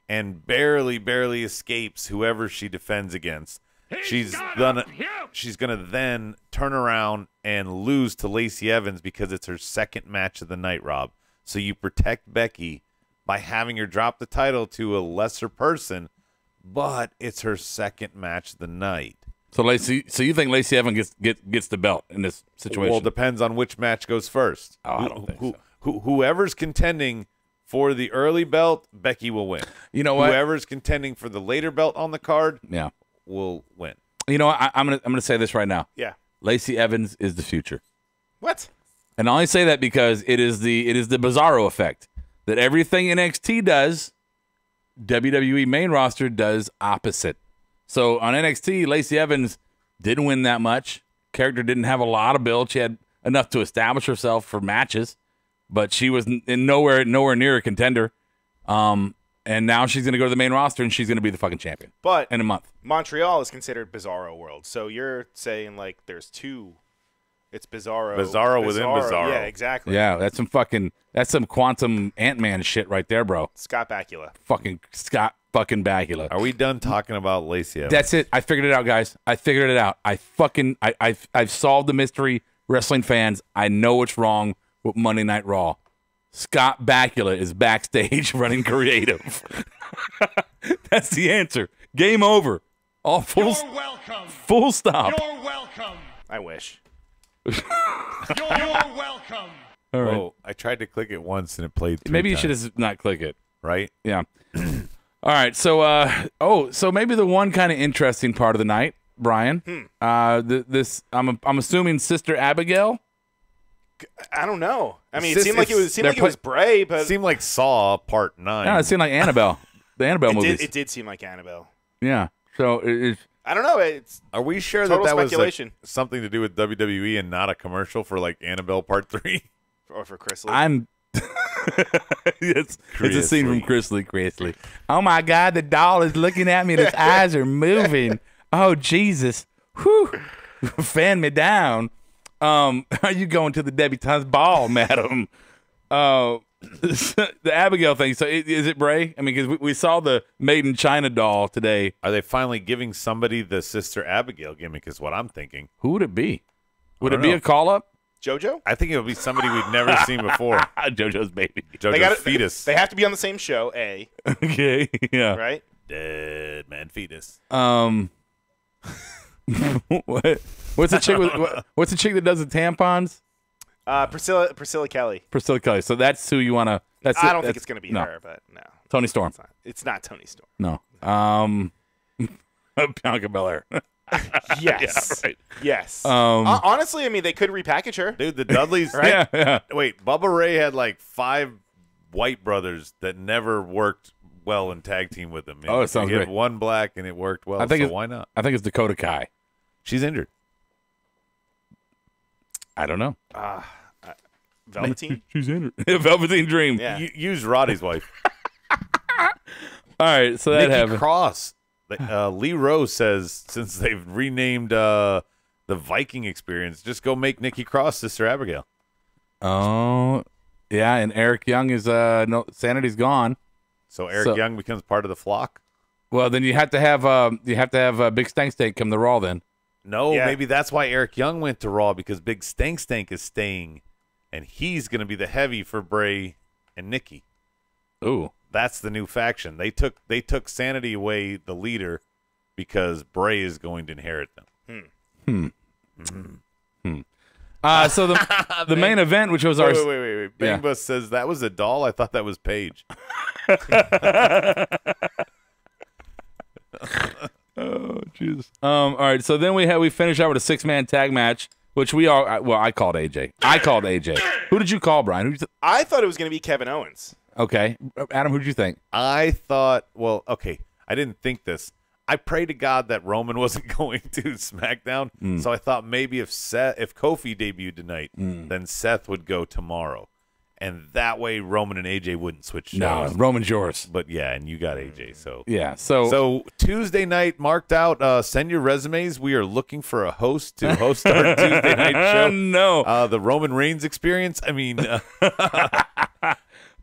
and barely escapes whoever she defends against, she's gonna then turn around and lose to Lacey Evans because it's her second match of the night, Rob. So you protect Becky by having her drop the title to a lesser person. But it's her second match of the night. So you think Lacey Evans gets the belt in this situation? Well, it depends on which match goes first. Oh, I don't think so. Whoever's contending for the early belt, Becky will win. You know what? Whoever's contending for the later belt on the card, will win. You know what? I'm gonna say this right now. Yeah. Lacey Evans is the future. What? And I only say that because it is the Bizarro effect that everything NXT does, WWE main roster does opposite. So on NXT, Lacey Evans didn't win that much. Character didn't have a lot of build. She had enough to establish herself for matches, but she was nowhere near a contender. And now she's going to go to the main roster and she's going to be the fucking champion. But in a month, Montreal is considered Bizarro World. So you're saying like there's two. It's Bizarro within Bizarro. Yeah, exactly. Yeah, that's some quantum Ant-Man shit right there, bro. Scott Bakula. Fucking Scott fucking Bakula. Are we done talking about Lacey Evans? That's it. I figured it out, guys. I figured it out. I've solved the mystery, wrestling fans. I know what's wrong with Monday Night Raw. Scott Bakula is backstage running creative. That's the answer. Game over. All full. You're welcome. Full stop. You're welcome. I wish. You're welcome. All right. Whoa, I tried to click it once and it played 3 Maybe you times. should have not click it. Right? Yeah. All right. So, so maybe the one kind of interesting part of the night, Brian. This I'm assuming Sister Abigail. I don't know. I mean, it seemed like it was Bray, but it seemed like Saw Part 9. Yeah, it seemed like Annabelle. The Annabelle movies. It did seem like Annabelle. Yeah. So it's. I don't know. It's Are we sure total that was speculation. something to do with WWE and not a commercial for like Annabelle Part 3? Or for Chris Lee. it's a scene from Chris Lee. Oh my God, the doll is looking at me and its eyes are moving. Oh Jesus. Whew. Fan me down. Are you going to the debutante's ball, madam? the Abigail thing. So is it Bray? I mean, because we saw the Made in China doll today. Are they finally giving somebody the Sister Abigail gimmick? Is what I'm thinking. Who would it be? Would it be a call up? JoJo? I think it would be somebody we've never seen before. JoJo's baby. JoJo's fetus. They have to be on the same show. A. Okay. Yeah. Right. Dead man fetus. What's the chick what's the chick that does the tampons? Priscilla Kelly. Priscilla Kelly. So that's who you want to. I don't think it's going to be her, but no. Tony Storm. It's not Tony Storm. No. Bianca Belair. Yes. Yeah, right. Yes. Honestly, I mean, they could repackage her. Dude, the Dudleys. Right? Yeah. Wait, Bubba Ray had like 5 white brothers that never worked well in tag team with him. Oh, it sounds he had great. one black and it worked well. So why not? I think it's Dakota Kai. She's injured. I don't know. Velveteen. She's injured. Velveteen Dream. Yeah. Use Roddy's wife. All right, so that Nikki happened. Cross. Lee Rose says since they've renamed the Viking Experience, just go make Nikki Cross Sister Abigail. Oh, yeah, and Eric Young is no Sanity's gone. So Eric Young becomes part of the flock. Well, then you have to have Big Stank Steak come to Raw. Then No, maybe that's why Eric Young went to Raw, because Big Stank Stank is staying, and he's going to be the heavy for Bray and Nikki. Ooh. That's the new faction. They took Sanity away, the leader, because Bray is going to inherit them. So the main event, which was our Wait. Bang Bus says that was a doll. I thought that was Paige. Oh, jeez. All right. So then we finished out with a 6-man tag match, which I called AJ. Who did you call, Brian? I thought it was going to be Kevin Owens. Okay, Adam, who did you think? I thought, I didn't think this. I pray to God that Roman wasn't going to SmackDown, so I thought maybe if Kofi debuted tonight, then Seth would go tomorrow, and that way Roman and AJ wouldn't switch shows. No, Roman's yours. But yeah, and you got AJ, so yeah. So Tuesday night marked out. Send your resumes. We are looking for a host to host our Tuesday night show. No, the Roman Reigns experience. I mean.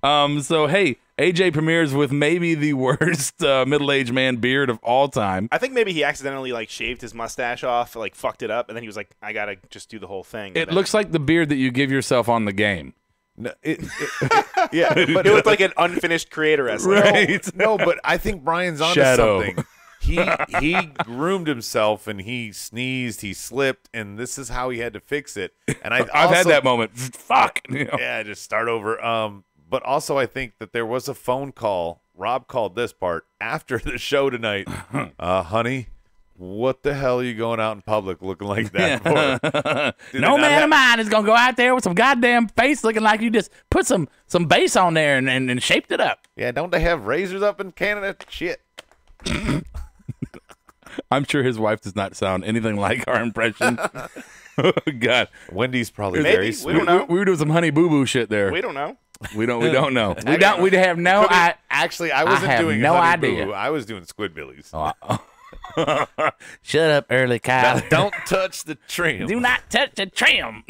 So hey, AJ premieres with maybe the worst middle-aged man beard of all time. I think maybe he accidentally shaved his mustache off, fucked it up, and then he was like, "I gotta just do the whole thing." It looks like the beard that you give yourself on the game. No, but it looked like an unfinished creator wrestler. Right? No, but I think Brian's onto Shadow. something. He groomed himself and he sneezed, he slipped, and this is how he had to fix it. And I've had that moment. Fuck. Yeah, just start over. But also, I think that there was a phone call. Rob called this part after the show tonight. Honey, what the hell are you going out in public looking like that for? No man of mine is gonna go out there with some goddamn face looking like you just put some base on there and shaped it up. Yeah, don't they have razors up in Canada? Shit. I'm sure his wife does not sound anything like our impression. Oh, God. Wendy's probably Maybe. very We sweet. don't know. We were doing some honey boo boo shit there. We don't know. We don't know. We have no Actually, I wasn't have doing no Honey idea. Boo. I was doing Squidbillies. Shut up, early Kyle. Now, don't touch the trim. Do not touch the trim.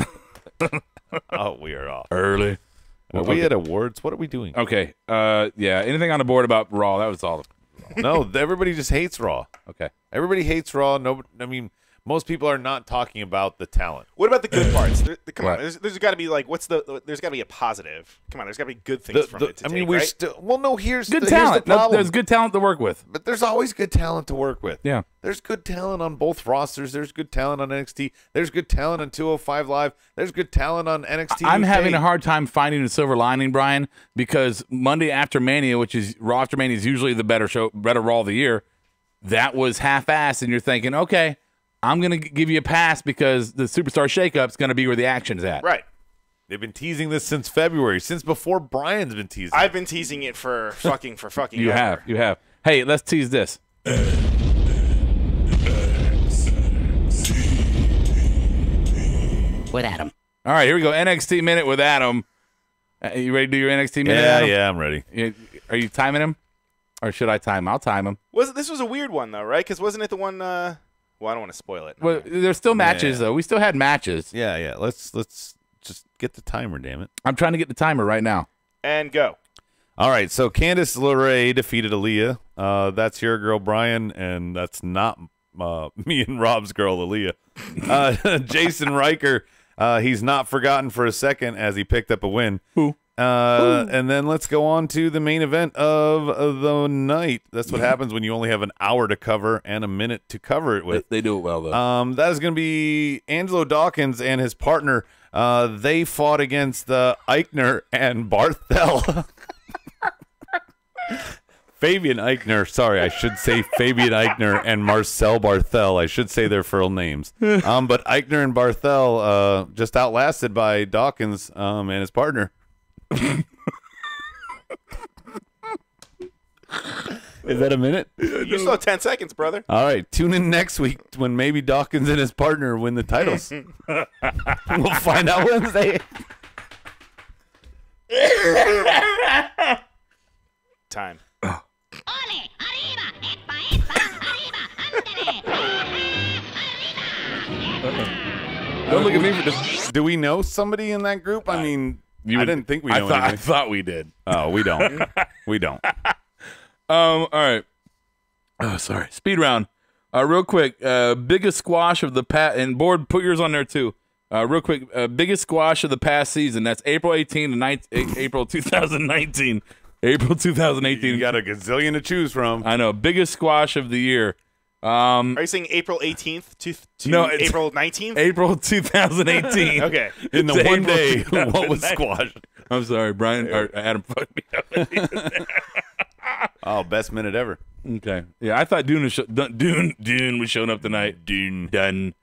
Oh, we are off. Early. Well, we had awards. What are we doing? Okay. Yeah. Anything on the board about Raw? That was all. No, everybody just hates Raw. Okay. Everybody hates Raw. Most people are not talking about the talent. What about the good parts? Come What? on, there's got to be there's got to be a positive. Come on, there's got to be good things from it to take, we're right? still. Well, no. Here's Good the talent. problem. There's good talent to work with. But there's always good talent to work with. Yeah. There's good talent on both rosters. There's good talent on NXT. There's good talent on 205 Live. There's good talent on NXT. I'm UK. having a hard time finding the silver lining, Brian, because Monday After Mania, which is Raw After Mania, is usually the better Raw of the year. That was half-assed, and you're thinking, okay, I'm going to give you a pass because the Superstar Shake-Up is going to be where the action's at. Right. They've been teasing this since February, since before Brian's been teasing. I've been teasing it for fucking You ever. have. Hey, let's tease this. With Adam. All right, here we go. NXT Minute with Adam. You ready to do your NXT Minute, Adam? Yeah, I'm ready. Are you timing him? Or should I time him? I'll time him. This was a weird one though, right? Because wasn't it the one? Well, I don't want to spoil it. Well, there's still matches, though. We still had matches. Yeah. Let's just get the timer, damn it. I'm trying to get the timer right now. And go. All right, so Candice LeRae defeated Aaliyah. That's your girl, Brian, and that's not me and Rob's girl, Aaliyah. Jason Riker, he's not forgotten for a second as he picked up a win. Who? And then let's go on to the main event of the night. That's what happens when you only have an hour to cover and a minute to cover it with. They do it well, though. That is going to be Angelo Dawkins and his partner. They fought against Eichner and Barthel. Fabian Eichner. Sorry, I should say Fabian Eichner and Marcel Barthel. I should say their full names. But Eichner and Barthel just outlasted by Dawkins and his partner. Is that a minute? You still have 10 seconds, brother. All right, tune in next week when maybe Dawkins and his partner win the titles. We'll find out Wednesday. Time. Don't look at me for this. Do we know somebody in that group? I mean, I didn't think we know anybody. I thought we did. Oh, we don't. We don't. All right. Oh, sorry. Speed round. Real quick. Biggest squash of the past, and board, put yours on there too. Real quick. Biggest squash of the past season. That's April 18 to April 2019. April 2018. You got a gazillion to choose from. I know. Biggest squash of the year. Are you saying April 18th to no, April 19th? April 2018. Okay. In the It's one April day, what was squash? I'm sorry, Brian. Or Adam fucked me up. Oh, best minute ever. Okay. Yeah, I thought Dune was showing up tonight. Dune. Done.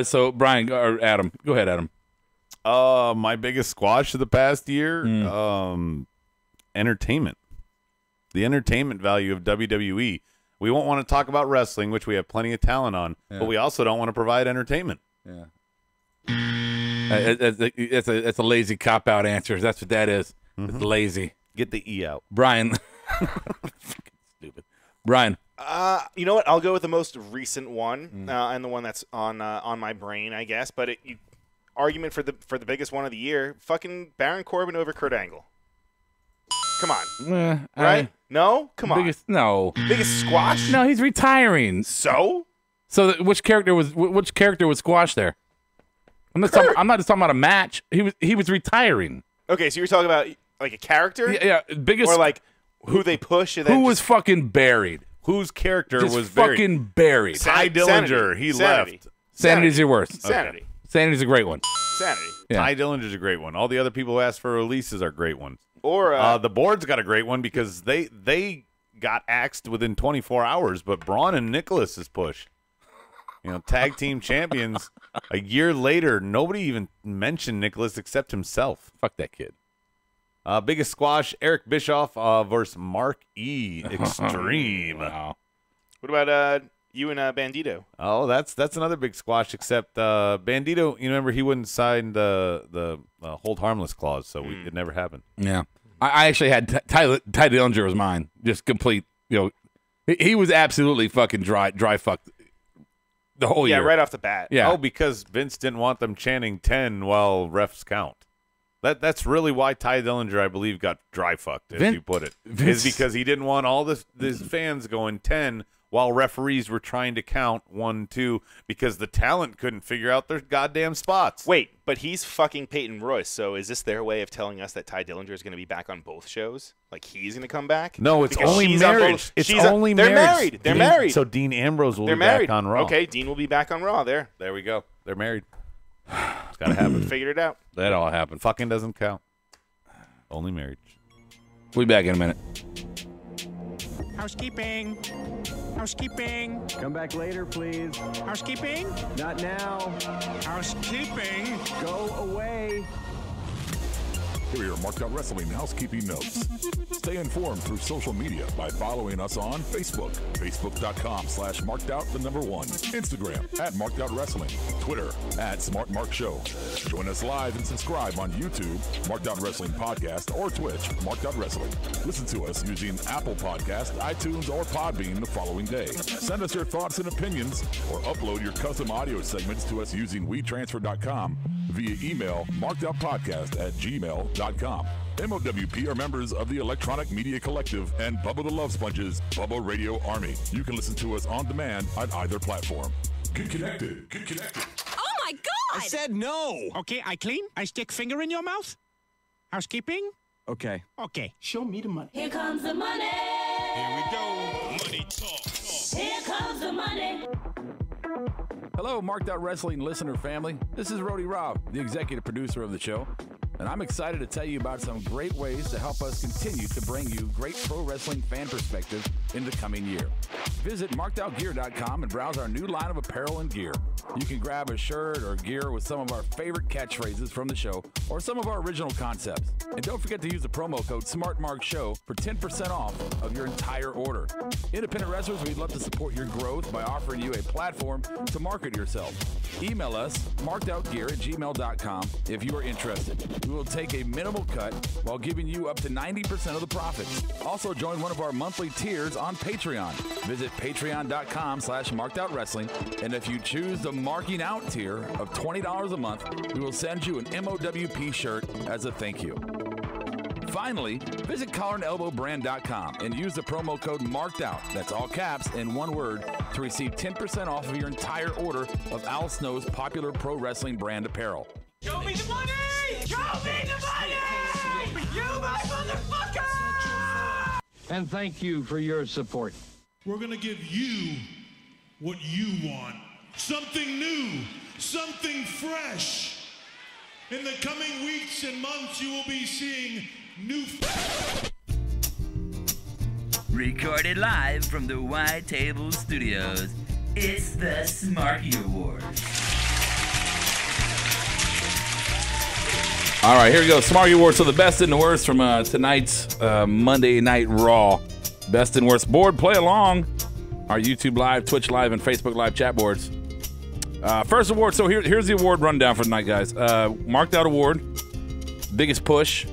So, Brian, or Adam. Go ahead, Adam. My biggest squash of the past year, entertainment. The entertainment value of WWE. We won't want to talk about wrestling, which we have plenty of talent on, but we also don't want to provide entertainment. Yeah. It's a lazy cop-out answer. That's what that is. It's lazy. Get the E out. Brian. Stupid. Brian. You know what? I'll go with the most recent one, and the one that's on my brain, I guess. But argument for the biggest one of the year: fucking Baron Corbin over Kurt Angle. Come on, right? No, come on. Biggest squash? No, he's retiring. So which character was squashed there? I'm not just talking about a match. He was retiring. Okay, so you're talking about like a character? Yeah, biggest or like who they push and then who was fucking buried. Whose character Just was fucking buried. Ty Dillinger. He left. Sanity's your worst. Sanity. Sanity's a great one. Sanity. Yeah. Ty Dillinger's a great one. All the other people who asked for releases are great ones. Or the board's got a great one because they got axed within 24 hours, but Braun and Nicholas is pushed. You know, tag team champions. A year later, nobody even mentioned Nicholas except himself. Fuck that kid. Biggest squash: Eric Bischoff versus Mark E. Extreme. Wow. What about you and Bandito? Oh, that's another big squash. Except Bandito, you remember he wouldn't sign the hold harmless clause, so it never happened. Yeah, I actually had Ty Dillinger was mine, just complete. You know, he was absolutely fucking dry fucked the whole year. Yeah, right off the bat. Yeah. Oh, because Vince didn't want them chanting 10 while refs count. That's really why Ty Dillinger, I believe, got dry fucked, as you put it. Is because he didn't want all these fans going 10 while referees were trying to count 1, 2, because the talent couldn't figure out their goddamn spots. Wait, but he's fucking Peyton Royce, so is this their way of telling us that Ty Dillinger is going to be back on both shows? Like he's going to come back? No, it's Because only she's on marriage. both- It's only They're marriage. married. They're married. So Dean Ambrose will They're be married. back on Raw. Okay, Dean will be back on Raw. There we go. They're married. It's got to happen. Figured it out. That all happened. Fucking doesn't count. Only marriage. We'll be back in a minute. Housekeeping. Housekeeping. Come back later, please. Housekeeping. Not now. Housekeeping. Go away. Here are your Markedoutwrestling housekeeping notes. Stay informed through social media by following us on Facebook, facebook.com/markedout1, Instagram @markedoutwrestling, Twitter @SmartMarkShow. Join us live and subscribe on YouTube, Marked Out Wrestling Podcast, or Twitch, Marked Out Wrestling. Listen to us using Apple Podcast, iTunes, or Podbean the following day. Send us your thoughts and opinions, or upload your custom audio segments to us using WeTransfer.com. via email markedoutpodcast@gmail.com. MOWP are members of the Electronic Media Collective and Bubba the Love Sponges, Bubba Radio Army. You can listen to us on demand on either platform. Get connected. Get connected. Oh my God! I said no. Okay, I clean. I stick finger in your mouth. Housekeeping. Okay. Okay. Show me the money. Here comes the money. Here we go. Money talk. Here comes the money. Hello, Marked Out Wrestling listener family. This is Rody Rob, the executive producer of the show, and I'm excited to tell you about some great ways to help us continue to bring you great pro wrestling fan perspective in the coming year. Visit markedoutgear.com and browse our new line of apparel and gear. You can grab a shirt or gear with some of our favorite catchphrases from the show or some of our original concepts. And don't forget to use the promo code SmartMarkShow for 10% off of your entire order. Independent wrestlers, we'd love to support your growth by offering you a platform to market yourself. Email us, markedoutgear@gmail.com, if you are interested. We will take a minimal cut while giving you up to 90% of the profits. Also, join one of our monthly tiers on Patreon. Visit patreon.com/markedoutwrestling, and if you choose the Marking Out tier of $20 a month, we will send you an MOWP shirt as a thank you. Finally, visit collarandelbowbrand.com and use the promo code MARKEDOUT, that's all caps and one word, to receive 10% off of your entire order of Al Snow's popular pro wrestling brand apparel. Show me the money! Show me the money! You my motherfucker! And thank you for your support. We're going to give you what you want. Something new, something fresh. In the coming weeks and months, you will be seeing new... Recorded live from the White Table Studios, it's the Smarky Awards. All right, here we go. Smarky Awards. So the best and the worst from tonight's Monday Night Raw. Best and worst board. Play along. Our YouTube Live, Twitch Live, and Facebook Live chat boards. First award. So here's the award rundown for tonight, guys. Marked Out Award. Biggest Push.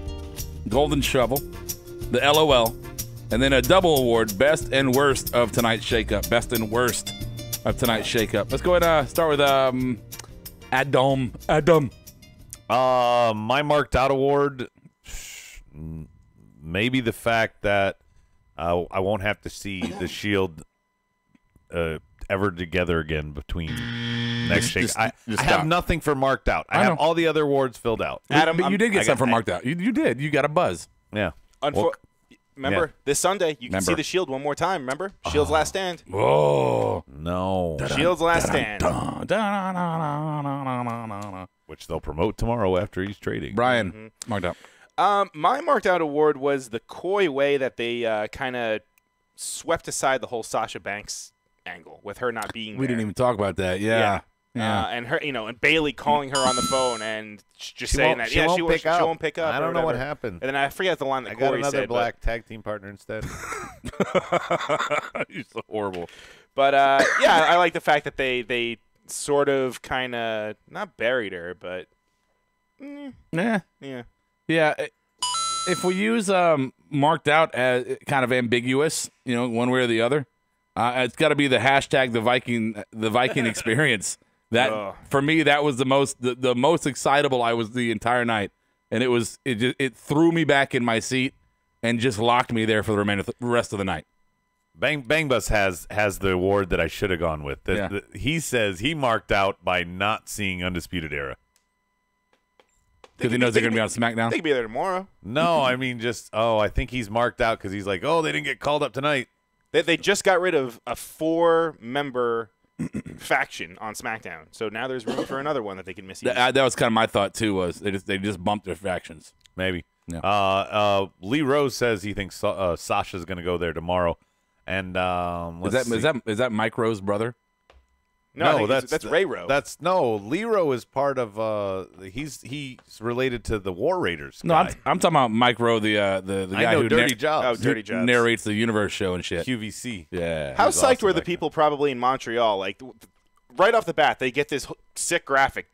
Golden Shovel. The LOL. And then a double award. Best and worst of tonight's shakeup. Best and worst of tonight's shakeup. Let's go ahead and start with Adam. My Marked Out Award, maybe the fact that I won't have to see the Shield ever together again between next shake. I have nothing for Marked Out. I have all the other awards filled out. Adam, but you did get something for Marked Out. You did. You got a buzz. Yeah. Remember, this Sunday, you can see the Shield one more time, remember? Shield's Last Stand. Oh. No. Shield's Last Stand. Which they'll promote tomorrow after he's trading. Brian, Marked Out. My Marked Out Award was the coy way that they kind of swept aside the whole Sasha Banks angle with her not being there. We didn't even talk about that. Yeah. And her, and Bailey calling her on the phone and just saying that she won't pick up. I don't know what happened. And then I forget the line that I Corey got another said, black tag team partner instead. You're so horrible. But yeah, I like the fact that they sort of kind of not buried her, but yeah. If we use Marked Out as kind of ambiguous, one way or the other, it's got to be the hashtag the Viking experience. That for me, that was the most excitable I was the entire night, and it threw me back in my seat and just locked me there for the rest of the night. Bang Bus has the award that I should have gone with. He says he marked out by not seeing Undisputed Era. Because he knows they're going to be on SmackDown? They could be there tomorrow. No, I mean I think he's marked out because he's like, they didn't get called up tonight. They just got rid of a 4-member faction on SmackDown, so now there's room for another one that they can misuse. That was kind of my thought too. Was they just bumped their factions? Maybe. Yeah. Lee Rose says he thinks Sasha's going to go there tomorrow, and is that Mike Rowe's brother? No, that's Ray Rowe. Lee Rowe is part of. He's related to the War Raiders. No, I'm talking about Mike Rowe, the guy who Dirty Jobs. Dirty Jobs narrates the Universe show and shit. QVC. Yeah. How psyched were the people probably in Montreal? Like right off the bat, they get this sick graphic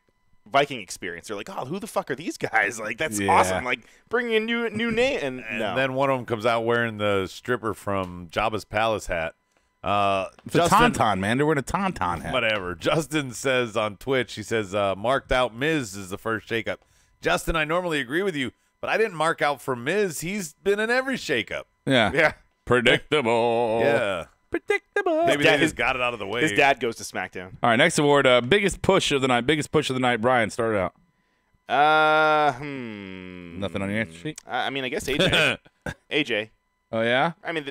Viking experience. They're like, who the fuck are these guys? Like that's awesome. Like bringing a new name, and then one of them comes out wearing the stripper from Jabba's Palace hat. It's a tauntaun, man. They're wearing a tauntaun hat. Whatever. Justin says on Twitch, he says, marked out Miz is the first shakeup. Justin, I normally agree with you, but I didn't mark out for Miz. He's been in every shakeup. Yeah. Predictable. Yeah. Predictable. Maybe they just got it out of the way. His dad goes to SmackDown. All right, next award, biggest push of the night. Biggest push of the night. Brian, start it out. Nothing on your answer sheet? I mean, I guess AJ. AJ. Oh, yeah? I mean,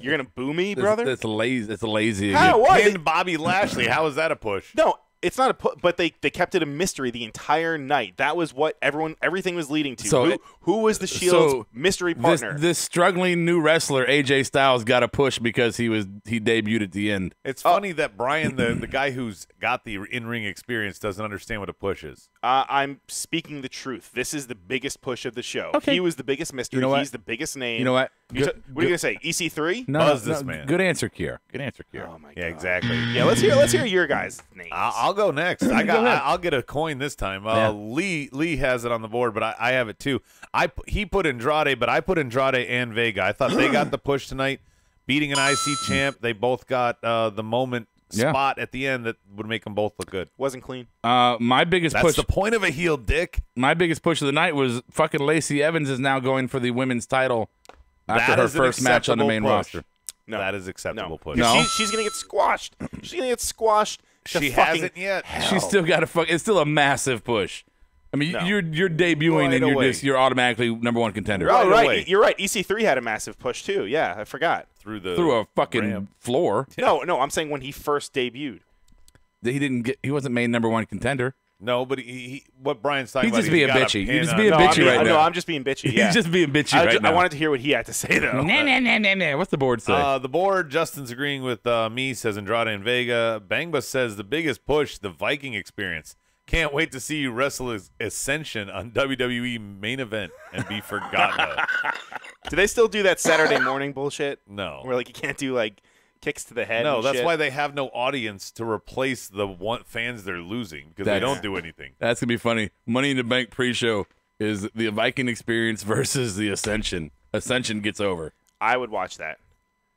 you're going to boo me, brother? It's lazy. How? What? And Bobby Lashley. How is that a push? No, it's not a push, but they kept it a mystery the entire night. That was what everything was leading to. So who was the Shield's mystery partner? This struggling new wrestler, AJ Styles, got a push because he debuted at the end. It's funny that Brian, the guy who's got the in-ring experience, doesn't understand what a push is. I'm speaking the truth. This is the biggest push of the show. Okay. He was the biggest mystery. You know what? He's the biggest name. You know what? What are you going to say? EC3? Buzz this man. Good answer, Kier. Good answer, Kier. Oh, my God. Yeah, exactly. Yeah, let's hear your guys' names. I'll go next. I'll get a coin this time. Lee has it on the board, but I have it too. He put Andrade, but I put Andrade and Vega. I thought they got the push tonight, beating an IC champ. They both got the moment spot at the end that would make them both look good. Wasn't clean. My biggest push. That's the point of a heel, Dick. My biggest push of the night was fucking Lacey Evans is now going for the women's title after her first match on the main roster. No, that is acceptable push. No. She's going to get squashed. She's going to get squashed. She hasn't yet. She's still got it's still a massive push. I mean, you're debuting and you're automatically number one contender. Oh, right. You're right. EC3 had a massive push too. Yeah, I forgot. Through a fucking floor. No, I'm saying when he first debuted. He wasn't made number one contender. No, but what Brian's talking about. He's just being bitchy. He's just being bitchy right now. No, I'm just being bitchy. Yeah. He's just being bitchy right now. I wanted to hear what he had to say, though. Nah. What's the board say? The board, Justin's agreeing with me, says Andrade and Vega. Bangba says the biggest push, the Viking experience. Can't wait to see you wrestle as Ascension on WWE Main Event and be forgotten. Do they still do that Saturday morning bullshit? No. Where, you can't do, kicks to the head. No, and that's shit. why they have no audience to replace the fans they're losing because they don't do anything. That's going to be funny. Money in the Bank pre-show is the Viking experience versus the Ascension. Ascension gets over. I would watch that.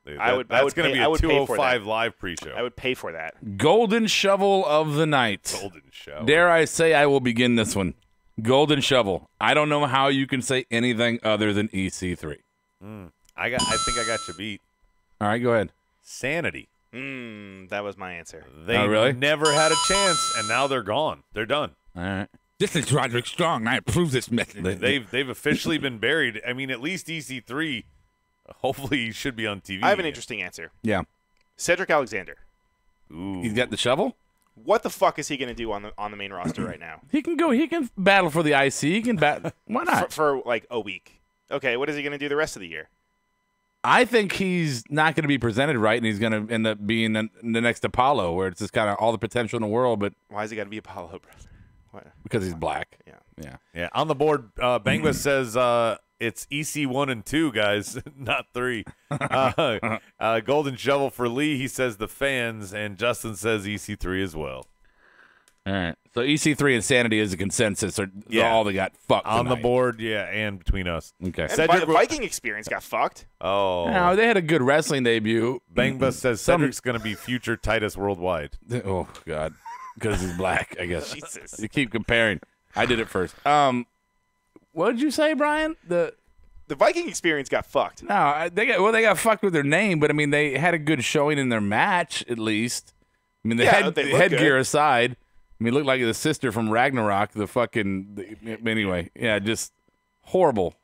That's going to be a 205 live pre-show. I would pay for that. Golden shovel of the night. Golden shovel. Dare I say I will begin this one. Golden shovel. I don't know how you can say anything other than EC3. I think I got you beat. All right, go ahead. Sanity. That was my answer. They really? never had a chance, and now they're gone. They're done. All right. This is Roderick Strong. I approve this message. They've officially been buried. I mean, at least EC3, hopefully he should be on TV. I have an interesting answer. Yeah. Cedric Alexander. Ooh. He's got the shovel? What the fuck is he going to do on the main roster right now? He can battle for the IC. He can battle. Why not? For a week. Okay, what is he going to do the rest of the year? I think he's not going to be presented right, and he's going to end up being the next Apollo, where it's just kind of all the potential in the world. But why has he got to be Apollo, brother? What? Because he's black. Yeah. On the board, Bangba says it's EC1 and 2, guys, not 3. Golden shovel for Lee. He says the fans, and Justin says EC3 as well. All right. So EC3 and Sanity is a consensus. Or all they got fucked on tonight. the board, and between us. Okay. And the Viking experience got fucked. Oh. No, they had a good wrestling debut. Bangba says Cedric's going to be future Titus Worldwide. Oh, God. Because he's black, I guess. Jesus. You keep comparing. I did it first. What did you say, Brian? The Viking experience got fucked. No, they got fucked with their name, but I mean they had a good showing in their match at least. I mean the headgear aside, I mean it looked like the sister from Ragnarok. Anyway, yeah, just horrible.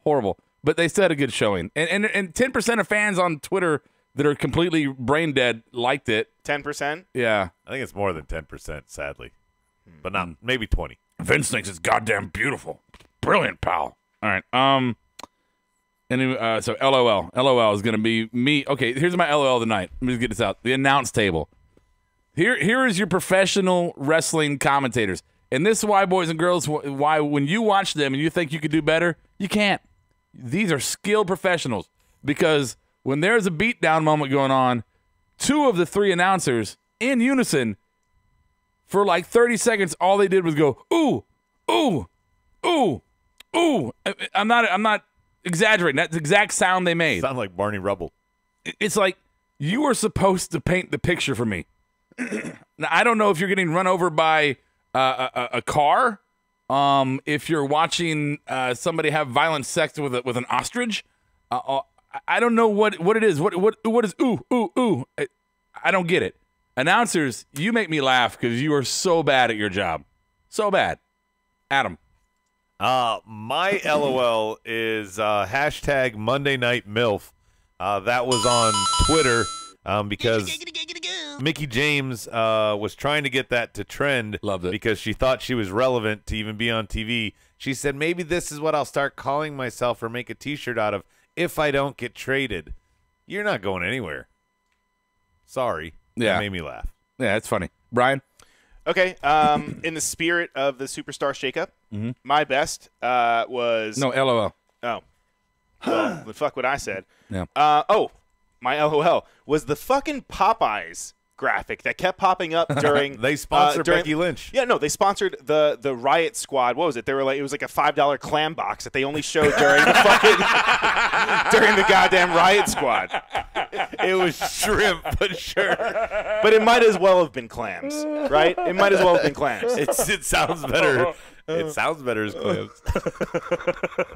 But they still had a good showing, and 10% of fans on Twitter that are completely brain dead liked it. 10%? Yeah, I think it's more than 10%, sadly, but not maybe 20. Vince thinks it's goddamn beautiful, brilliant, pal. All right, Anyway, so LOL is going to be me. Okay, here's my LOL of the night. Let me just get this out. The announce table. Here is your professional wrestling commentators. And this is why, boys and girls, why when you watch them and you think you could do better, you can't. These are skilled professionals. Because when there's a beatdown moment going on, 2 of the 3 announcers in unison, for like 30 seconds, all they did was go, ooh, ooh, ooh, ooh. I'm not exaggerating. That's the exact sound they made. Sound like Barney Rubble. It's like you were supposed to paint the picture for me. Now, I don't know if you're getting run over by a car, if you're watching somebody have violent sex with an ostrich. I don't know what it is. What is ooh? I don't get it. Announcers, you make me laugh because you are so bad at your job. So bad. Adam. My LOL is hashtag Monday Night MILF. That was on Twitter because Mickey James was trying to get that to trend. Loved it. Because she thought she was relevant to even be on TV. She said, maybe this is what I'll start calling myself or make a T-shirt out of if I don't get traded. You're not going anywhere. Sorry. Yeah. That made me laugh. Yeah, it's funny. Brian? Okay. In the spirit of the Superstar Shakeup, my best was... No, LOL. Oh. Well, the fuck what I said. Yeah. My LOL was the fucking Popeyes graphic that kept popping up during... They sponsored Becky Lynch. Yeah, no, they sponsored the Riot Squad. What was it? They were like, it was like a $5 clam box that they only showed during the fucking during the goddamn Riot Squad. It was shrimp, but sure. But it might as well have been clams, right? It might as well have been clams. It sounds better. It sounds better as clams.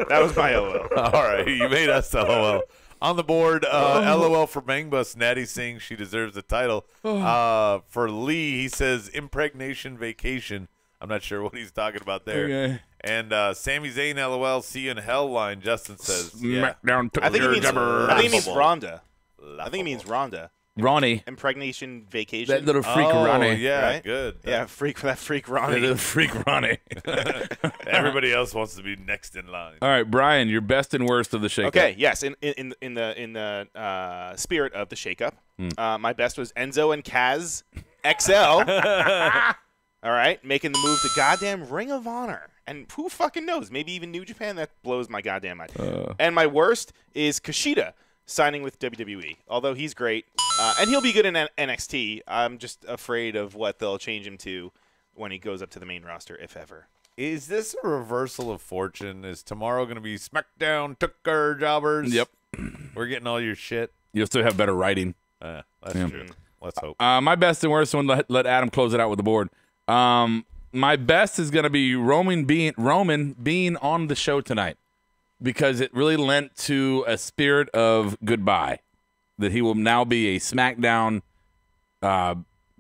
That was my LOL. All right, you made us LOL. On the board, LOL for Mangbus. Natty saying she deserves the title. For Lee, he says impregnation vacation. I'm not sure what he's talking about there. Okay. And Sami Zayn, LOL, see you in hell line. Justin says, yeah. I think it means Rhonda. I think it means Rhonda. Ronnie. Impregnation vacation. That little freak Ronnie. Yeah, right? good. Yeah, freak Ronnie. That little freak Ronnie. Everybody else wants to be next in line. All right, Brian, your best and worst of the shakeup. Okay, yes. In the spirit of the shakeup, my best was Enzo and Kaz XL. All right, making the move to goddamn Ring of Honor. And who fucking knows? Maybe even New Japan. That blows my goddamn mind. And my worst is Kushida signing with WWE. Although he's great, and he'll be good in NXT. I'm just afraid of what they'll change him to when he goes up to the main roster, if ever. Is this a reversal of fortune? Is tomorrow going to be SmackDown Tucker Jobbers? Yep. We're getting all your shit. You'll still have better writing. That's true. Let's hope. My best and worst one, let Adam close it out with the board. My best is going to be Roman being on the show tonight, because it really lent to a spirit of goodbye, that he will now be a SmackDown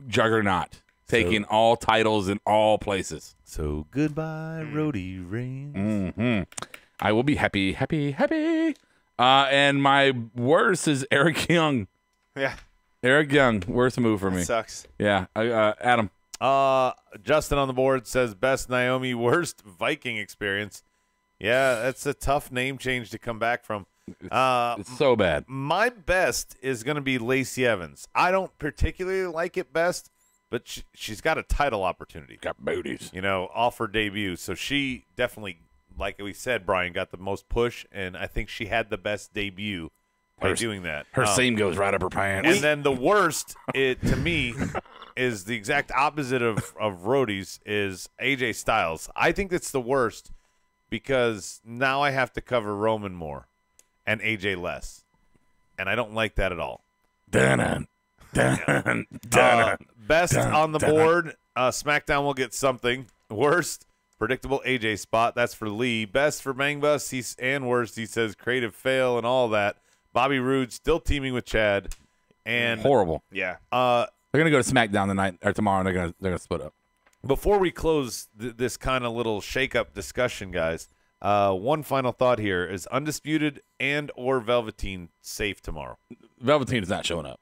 juggernaut, taking all titles in all places. So goodbye, Rhodey Reigns. I will be happy. And my worst is Eric Young. Yeah. Eric Young, worst move for me. Sucks. Yeah. Adam. Justin on the board says best Naomi, worst Viking experience. Yeah, that's a tough name change to come back from. It's so bad. My best is going to be Lacey Evans. I don't particularly like it best, but she's got a title opportunity. Got booties. Off her debut. So she definitely, like we said, Brian, got the most push, and I think she had the best debut by doing that. Her seam goes right up her pants. And then the worst, to me, is the exact opposite of Rhodey's, is AJ Styles. I think that's the worst, because now I have to cover Roman more and AJ less. And I don't like that at all. Best on the board, SmackDown will get something. Worst, predictable AJ spot. That's for Lee. Best for Mangbus, and worst, he says creative fail and all that. Bobby Roode still teaming with Chad. And horrible. Yeah. They're going to go to SmackDown tonight or tomorrow, and they're going to split up. Before we close this kind of little shake-up discussion, guys, one final thought here. Is Undisputed and or Velveteen safe tomorrow? Velveteen is not showing up.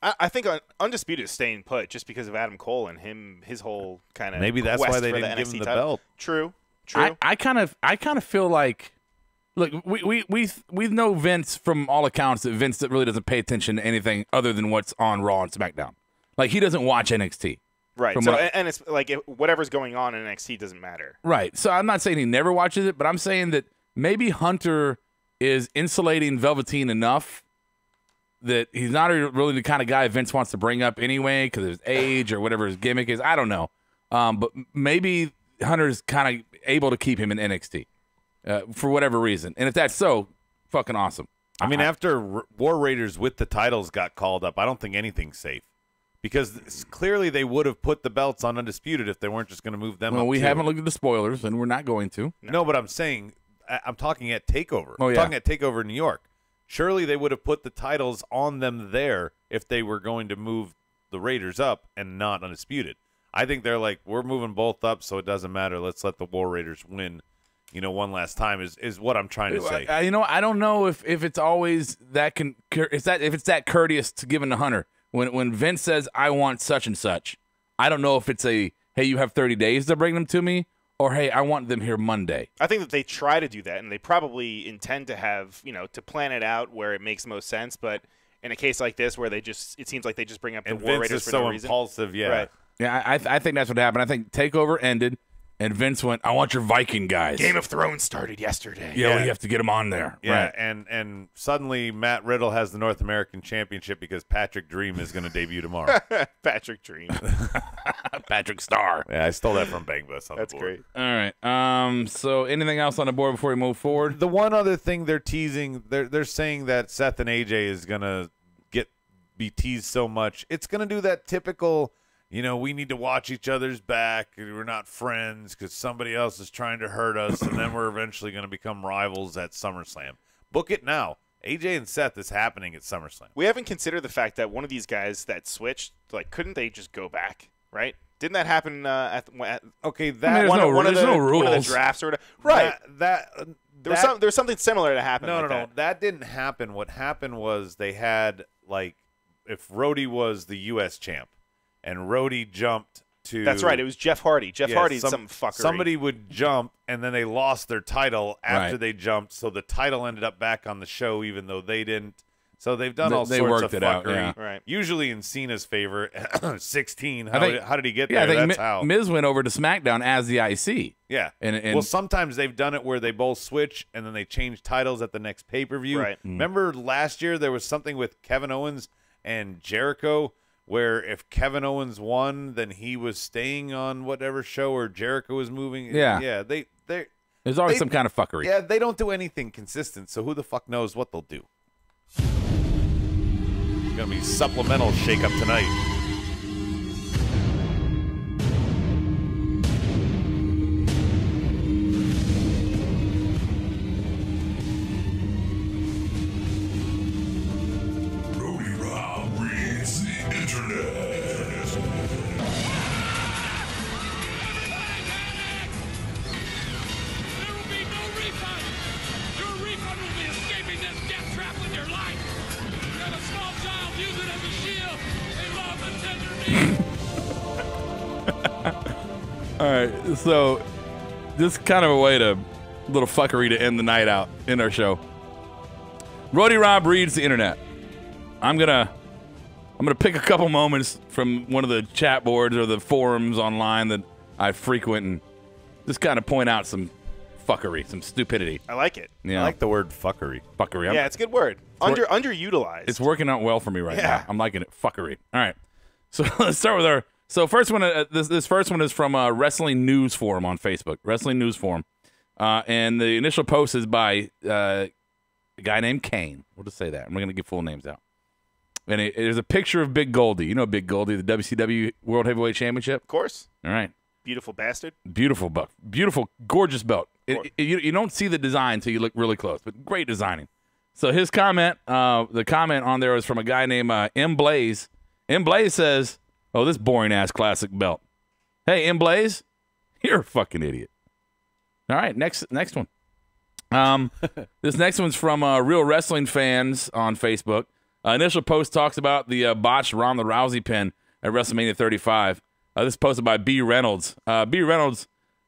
I think Undisputed is staying put just because of Adam Cole and his whole kind of maybe that's why they didn't give him the belt. True. I kind of feel like, look, we know Vince from all accounts that Vince really doesn't pay attention to anything other than what's on Raw and SmackDown. Like, he doesn't watch NXT. Right. So, and it's like whatever's going on in NXT doesn't matter. Right. So I'm not saying he never watches it, but I'm saying that maybe Hunter is insulating Velveteen enough that he's not really the kind of guy Vince wants to bring up anyway because of his age or whatever his gimmick is. I don't know. But maybe Hunter's kind of able to keep him in NXT for whatever reason. And if that's so, fucking awesome. I mean, after War Raiders with the titles got called up, I don't think anything's safe. Because clearly they would have put the belts on Undisputed if they weren't just going to move them up. Well, we too. haven't looked at the spoilers, and we're not going to. No, but I'm saying, I'm talking at TakeOver. Oh, I'm yeah. talking at TakeOver in New York. Surely they would have put the titles on them there if they were going to move the Raiders up and not Undisputed. I think they're like, we're moving both up, so it doesn't matter. Let's let the War Raiders win, one last time is what I'm trying to say. I don't know if it's always that if it's that courteous to giving to Hunter. When Vince says, I want such and such, I don't know if it's hey, you have 30 days to bring them to me, or, hey, I want them here Monday. I think that they try to do that, and they probably intend to have, to plan it out where it makes most sense. But in a case like this where it seems like they just bring up the War Raiders for no reason. Impulsive, yeah. Right. Yeah, I think that's what happened. I think TakeOver ended, and Vince went, I want your Viking guys. Game of Thrones started yesterday. Yeah, we have to get them on there. Yeah, right. and suddenly Matt Riddle has the North American Championship because Patrick Dream is going to debut tomorrow. Patrick Dream. Patrick Star. Yeah, I stole that from Bang Bus. That's great. All right. So anything else on the board before we move forward? The one other thing they're teasing, they're saying that Seth and AJ is going to be teased so much. It's going to do that typical, we need to watch each other's back. We're not friends because somebody else is trying to hurt us, and then we're eventually going to become rivals at SummerSlam. Book it now. AJ and Seth is happening at SummerSlam. We haven't considered the fact that one of these guys that switched, couldn't they just go back, right? Didn't that happen okay, that I mean, one of the rules. drafts or right? There was something similar that happened. No, that didn't happen. What happened was they had if Rhodey was the U.S. champ, and Rhodey jumped to. That's right. It was Jeff Hardy. Jeff Hardy's some fuckery. Somebody would jump, and then they lost their title after they jumped, so the title ended up back on the show, even though they didn't. So they've done all sorts of fuckery. Out, yeah. Right. Usually in Cena's favor, 16. How did he get there? Yeah, I think that's how. Miz went over to SmackDown as the IC. Yeah. And well, sometimes they've done it where they both switch, and then they change titles at the next pay-per-view. Right. Remember last year there was something with Kevin Owens and Jericho where if Kevin Owens won, then he was staying on whatever show or Jericho was moving. Yeah. Yeah, there's always some kind of fuckery. Yeah, they don't do anything consistent, so who the fuck knows what they'll do. It's going to be supplemental shake-up tonight. All right, so this is kind of a way to little fuckery to end the night out in our show. Roddy Rob reads the internet. I'm gonna pick a couple moments from one of the chat boards or the forums online that I frequent and just kind of point out some fuckery, some stupidity. I like it. Yeah. I like the word fuckery. Fuckery. Yeah, it's a good word. Underutilized. It's working out well for me right now. I'm liking it. Fuckery. All right. So let's start with our. So first one. This first one is from Wrestling News Forum on Facebook. Wrestling News Forum, and the initial post is by a guy named Kane. We'll just say that. I'm not going to give full names out. And there's a picture of Big Goldie. You know Big Goldie, the WCW World Heavyweight Championship. Of course. All right. Beautiful bastard. Beautiful belt. Beautiful, gorgeous belt. You don't see the design until you look really close, but great designing. So his comment, the comment on there was from a guy named M. Blaze. M. Blaze says, "Oh, this boring-ass classic belt." Hey, M. Blaze, you're a fucking idiot. All right, next one. This next one's from Real Wrestling Fans on Facebook. Initial post talks about the botched Ronda Rousey pin at WrestleMania 35. This is posted by B. Reynolds. B. Reynolds.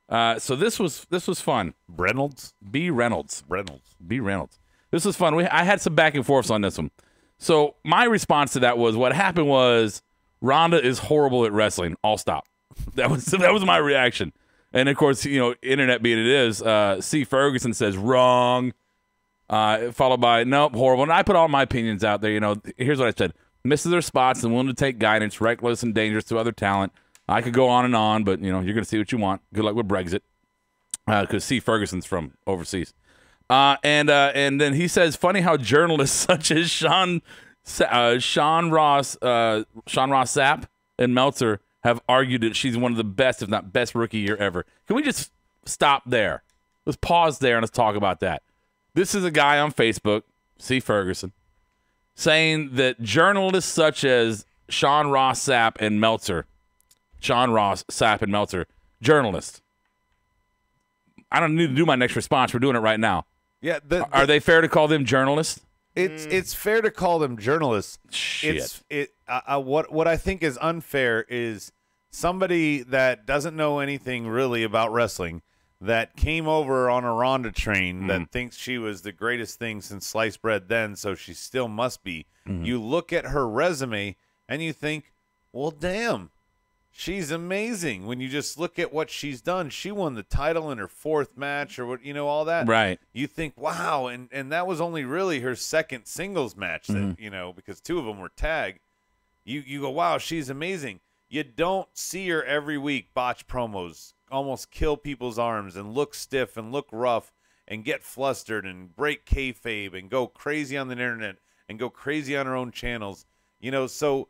So this was fun. Reynolds? B. Reynolds. Reynolds. B. Reynolds. This was fun. I had some back and forths on this one. So my response to that was, what happened was Ronda is horrible at wrestling. I'll stop. That was my reaction. And of course, internet being it is, C. Ferguson says wrong. Followed by nope, horrible. And I put all my opinions out there. Here's what I said: misses their spots and willing to take guidance, reckless and dangerous to other talent. I could go on and on, but you're going to see what you want. Good luck with Brexit, because C. Ferguson's from overseas. And then he says, funny how journalists such as Sean Ross Sapp and Meltzer have argued that she's one of the best, if not best, rookie year ever. Can we just stop there? Let's pause there and let's talk about that. This is a guy on Facebook, C. Ferguson, saying that journalists such as Sean Ross Sapp and Meltzer, journalists. I don't need to do my next response. We're doing it right now. Yeah, are they fair to call them journalists? It's fair to call them journalists. Shit. What I think is unfair is somebody that doesn't know anything really about wrestling that came over on a Ronda train that thinks she was the greatest thing since sliced bread then, so she still must be. You look at her resume and you think, well, damn, she's amazing. When you just look at what she's done, she won the title in her 4th match or what, all that. Right. You think, wow, and that was only really her 2nd singles match that, because 2 of them were tag. You go, wow, she's amazing. You don't see her every week botch promos, almost kill people's arms and look stiff and look rough and get flustered and break kayfabe and go crazy on the internet and go crazy on her own channels. So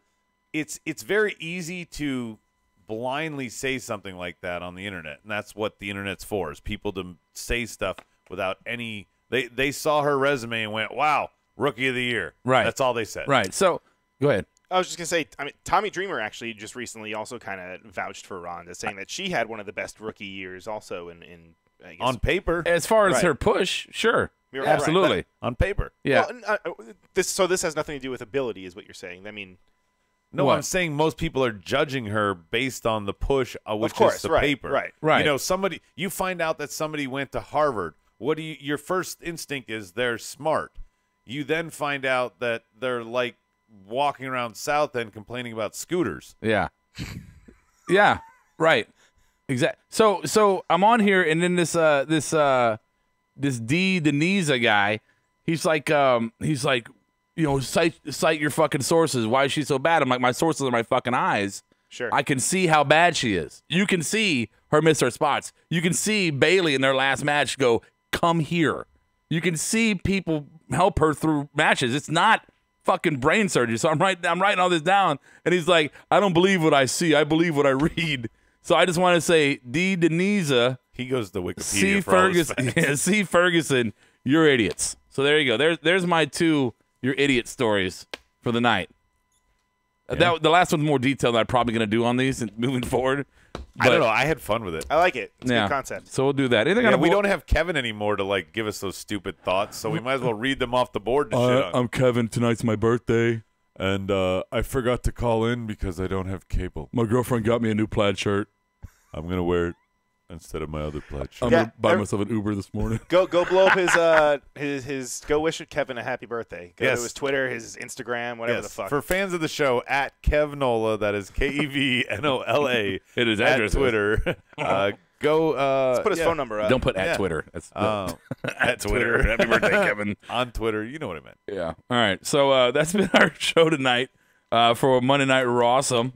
it's very easy to blindly say something like that on the internet, and that's what the internet's for, is people to say stuff without any they saw her resume and went, wow, rookie of the year. Right. That's all they said. Right. So go ahead. I was just going to say, Tommy Dreamer actually just recently also kind of vouched for Ronda, saying that she had one of the best rookie years also in I guess, on paper. As far as her push, sure. You're absolutely. Right. On paper. Yeah. Well, this has nothing to do with ability is what you're saying. I mean, no, I'm saying most people are judging her based on the push, which is the paper. Right. You find out that somebody went to Harvard. Your first instinct is they're smart. You then find out that they're like walking around South End complaining about scooters. Yeah. Yeah. Right. Exactly. So I'm on here, and then this D Deniza guy, he's like, cite your fucking sources. Why is she so bad? I'm like, my sources are my fucking eyes. Sure. I can see how bad she is. You can see her miss her spots. You can see Bailey in their last match go, come here. You can see people help her through matches. It's not fucking brain surgery. So I'm writing all this down, and he's like, I don't believe what I see. I believe what I read. So I just want to say, D. Deniza, he goes to Wikipedia. C. Ferguson, you're idiots. So there you go. There's my 2 your idiot stories for the night. Yeah. The last one's more detailed than I'm probably going to do on these and moving forward. I don't know. I had fun with it. I like it. It's a good concept. So we'll do that. We don't have Kevin anymore to give us those stupid thoughts, so we might as well read them off the board to shit on. I'm Kevin. Tonight's my birthday, and I forgot to call in because I don't have cable. My girlfriend got me a new plaid shirt. I'm going to wear it instead of my other plaid shirt. I'm going to buy myself an Uber this morning. Go blow up his go wish Kevin a happy birthday. Go to his Twitter, his Instagram, whatever the fuck. For fans of the show, at Kevnola, that is KEVNOLA. It is at Twitter. Go. Let's put his phone number up. Don't put at Twitter. That's at Twitter. Happy birthday, Kevin. On Twitter, you know what I meant. Yeah. All right. So that's been our show tonight for Monday Night Rawsome.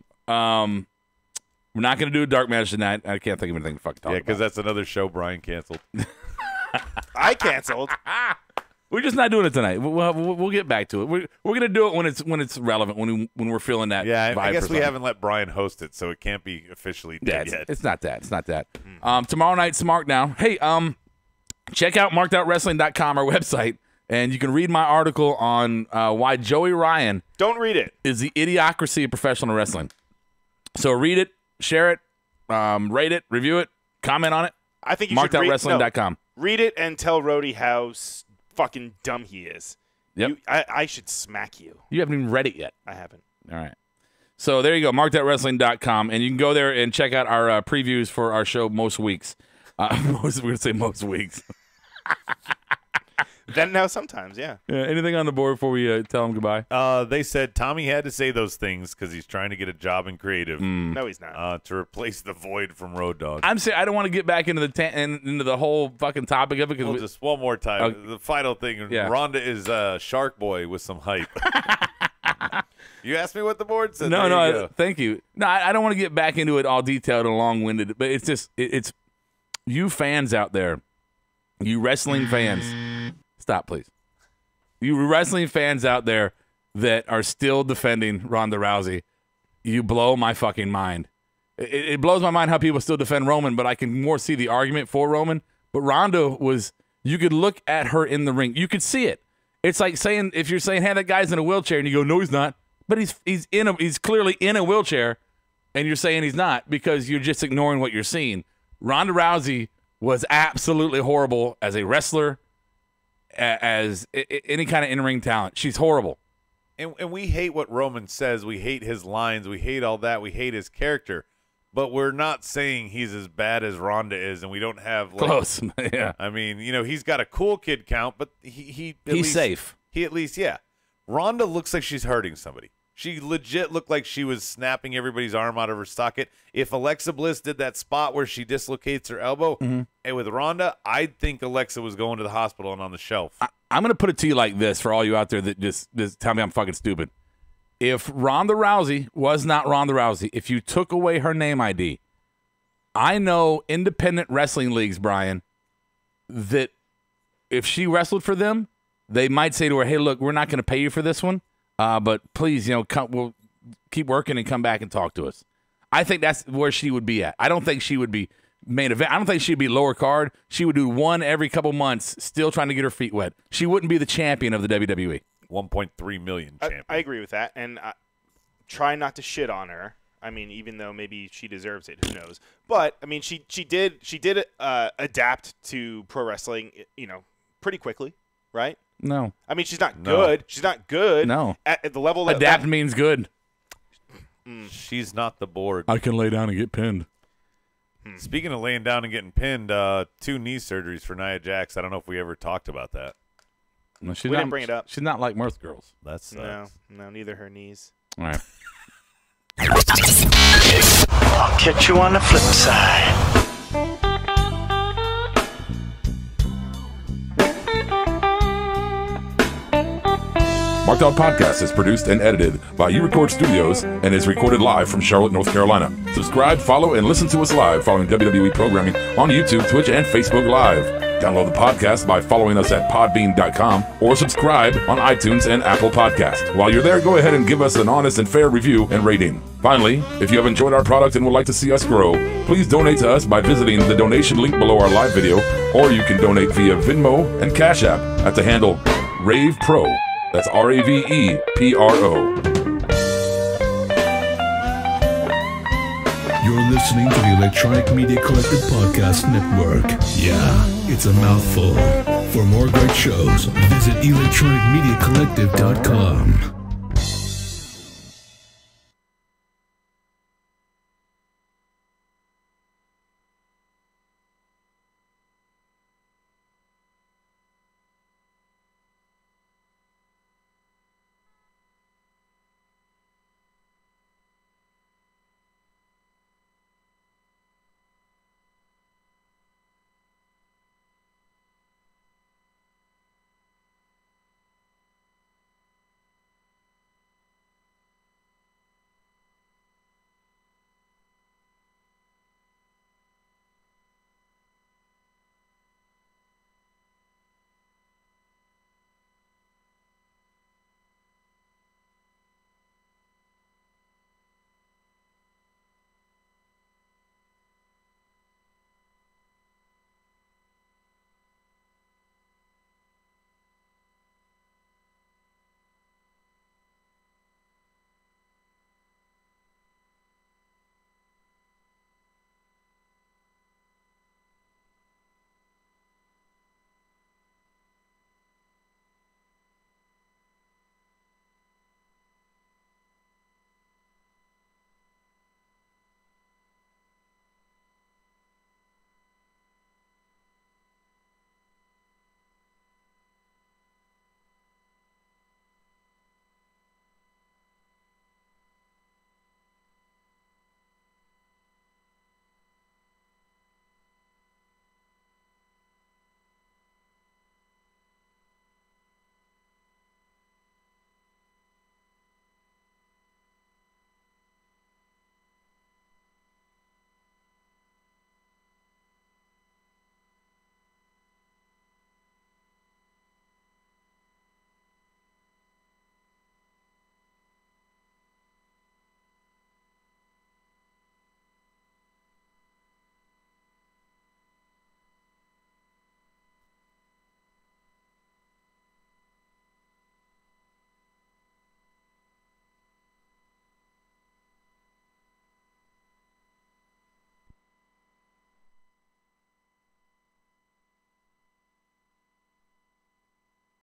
We're not going to do a dark match tonight. I can't think of anything to fucking talk about. Yeah, because that's another show Brian canceled. I canceled. We're just not doing it tonight. We'll get back to it. We're going to do it when it's relevant, when we're feeling that. Yeah, vibe I guess we something. haven't let Brian host it, so it can't be officially dead yet. It's not that. It's not that. Tomorrow night's Markdown. Hey, check out markedoutwrestling.com, our website, and you can read my article on why Joey Ryan is the idiocracy of professional wrestling. So read it. Share it, rate it, review it, comment on it. I think you markedoutwrestling.com. Read it and tell Rhodey how fucking dumb he is. Yep. I should smack you. You haven't even read it yet. I haven't. All right. So there you go, markedoutwrestling.com, and you can go there and check out our previews for our show most weeks. We're going to say most weeks. Then now sometimes, yeah. Anything on the board before we tell him goodbye? They said Tommy had to say those things because he's trying to get a job in creative. No, he's not. To replace the void from Road Dogg. I'm saying I don't want to get back into the whole fucking topic of it. Well, just one more time. The final thing. Yeah. Ronda is Shark Boy with some hype. You asked me what the board said. No, thank you. No, I don't want to get back into it all detailed and long-winded, but it's just it's you fans out there, you wrestling fans. Stop, please. You wrestling fans out there that are still defending Ronda Rousey, you blow my fucking mind. It blows my mind how people still defend Roman, but I can more see the argument for Roman. But Ronda was, you could look at her in the ring. You could see it. It's like saying, if you're saying, hey, that guy's in a wheelchair, and you go, no, he's not. But he's clearly in a wheelchair, and you're saying he's not because you're just ignoring what you're seeing. Ronda Rousey was absolutely horrible as a wrestler, as any kind of in-ring talent. She's horrible. And we hate what Roman says. We hate his lines. We hate all that. We hate his character. But we're not saying he's as bad as Ronda is, and we don't have close. Yeah, I mean, he's got a cool kid count, but he's safe. He at least, yeah. Ronda looks like she's hurting somebody. She legit looked like she was snapping everybody's arm out of her socket. If Alexa Bliss did that spot where she dislocates her elbow, and with Ronda, I'd think Alexa was going to the hospital and on the shelf. I'm going to put it to you like this for all you out there that just tell me I'm fucking stupid. If Ronda Rousey was not Ronda Rousey, if you took away her name ID, I know independent wrestling leagues, Brian, that if she wrestled for them, they might say to her, hey, look, we're not going to pay you for this one, but please, we'll keep working and come back and talk to us. I think that's where she would be at. I don't think she would be main event. I don't think she'd be lower card. She would do one every couple months, still trying to get her feet wet. She wouldn't be the champion of the WWE. 1.3 million champion. I agree with that, and try not to shit on her. I mean, even though maybe she deserves it, who knows? But I mean, she did adapt to pro wrestling, pretty quickly, right? No, I mean, she's not good. She's not good. No, at the level that adapt means good. She's not the Borg. I can lay down and get pinned. Speaking of laying down and getting pinned, 2 knee surgeries for Nia Jax. I don't know if we ever talked about that. No, we didn't bring it up. She's not like most girls. That's no, neither her knees. All right. I'll catch you on the flip side. Marked Out Podcast is produced and edited by U-Record Studios and is recorded live from Charlotte, North Carolina. Subscribe, follow, and listen to us live following WWE programming on YouTube, Twitch, and Facebook Live. Download the podcast by following us at podbean.com or subscribe on iTunes and Apple Podcasts. While you're there, go ahead and give us an honest and fair review and rating. Finally, if you have enjoyed our product and would like to see us grow, please donate to us by visiting the donation link below our live video, or you can donate via Venmo and Cash App at the handle Ravepro. That's RAVEPRO. You're listening to the Electronic Media Collective Podcast Network. Yeah, it's a mouthful. For more great shows, visit electronicmediacollective.com.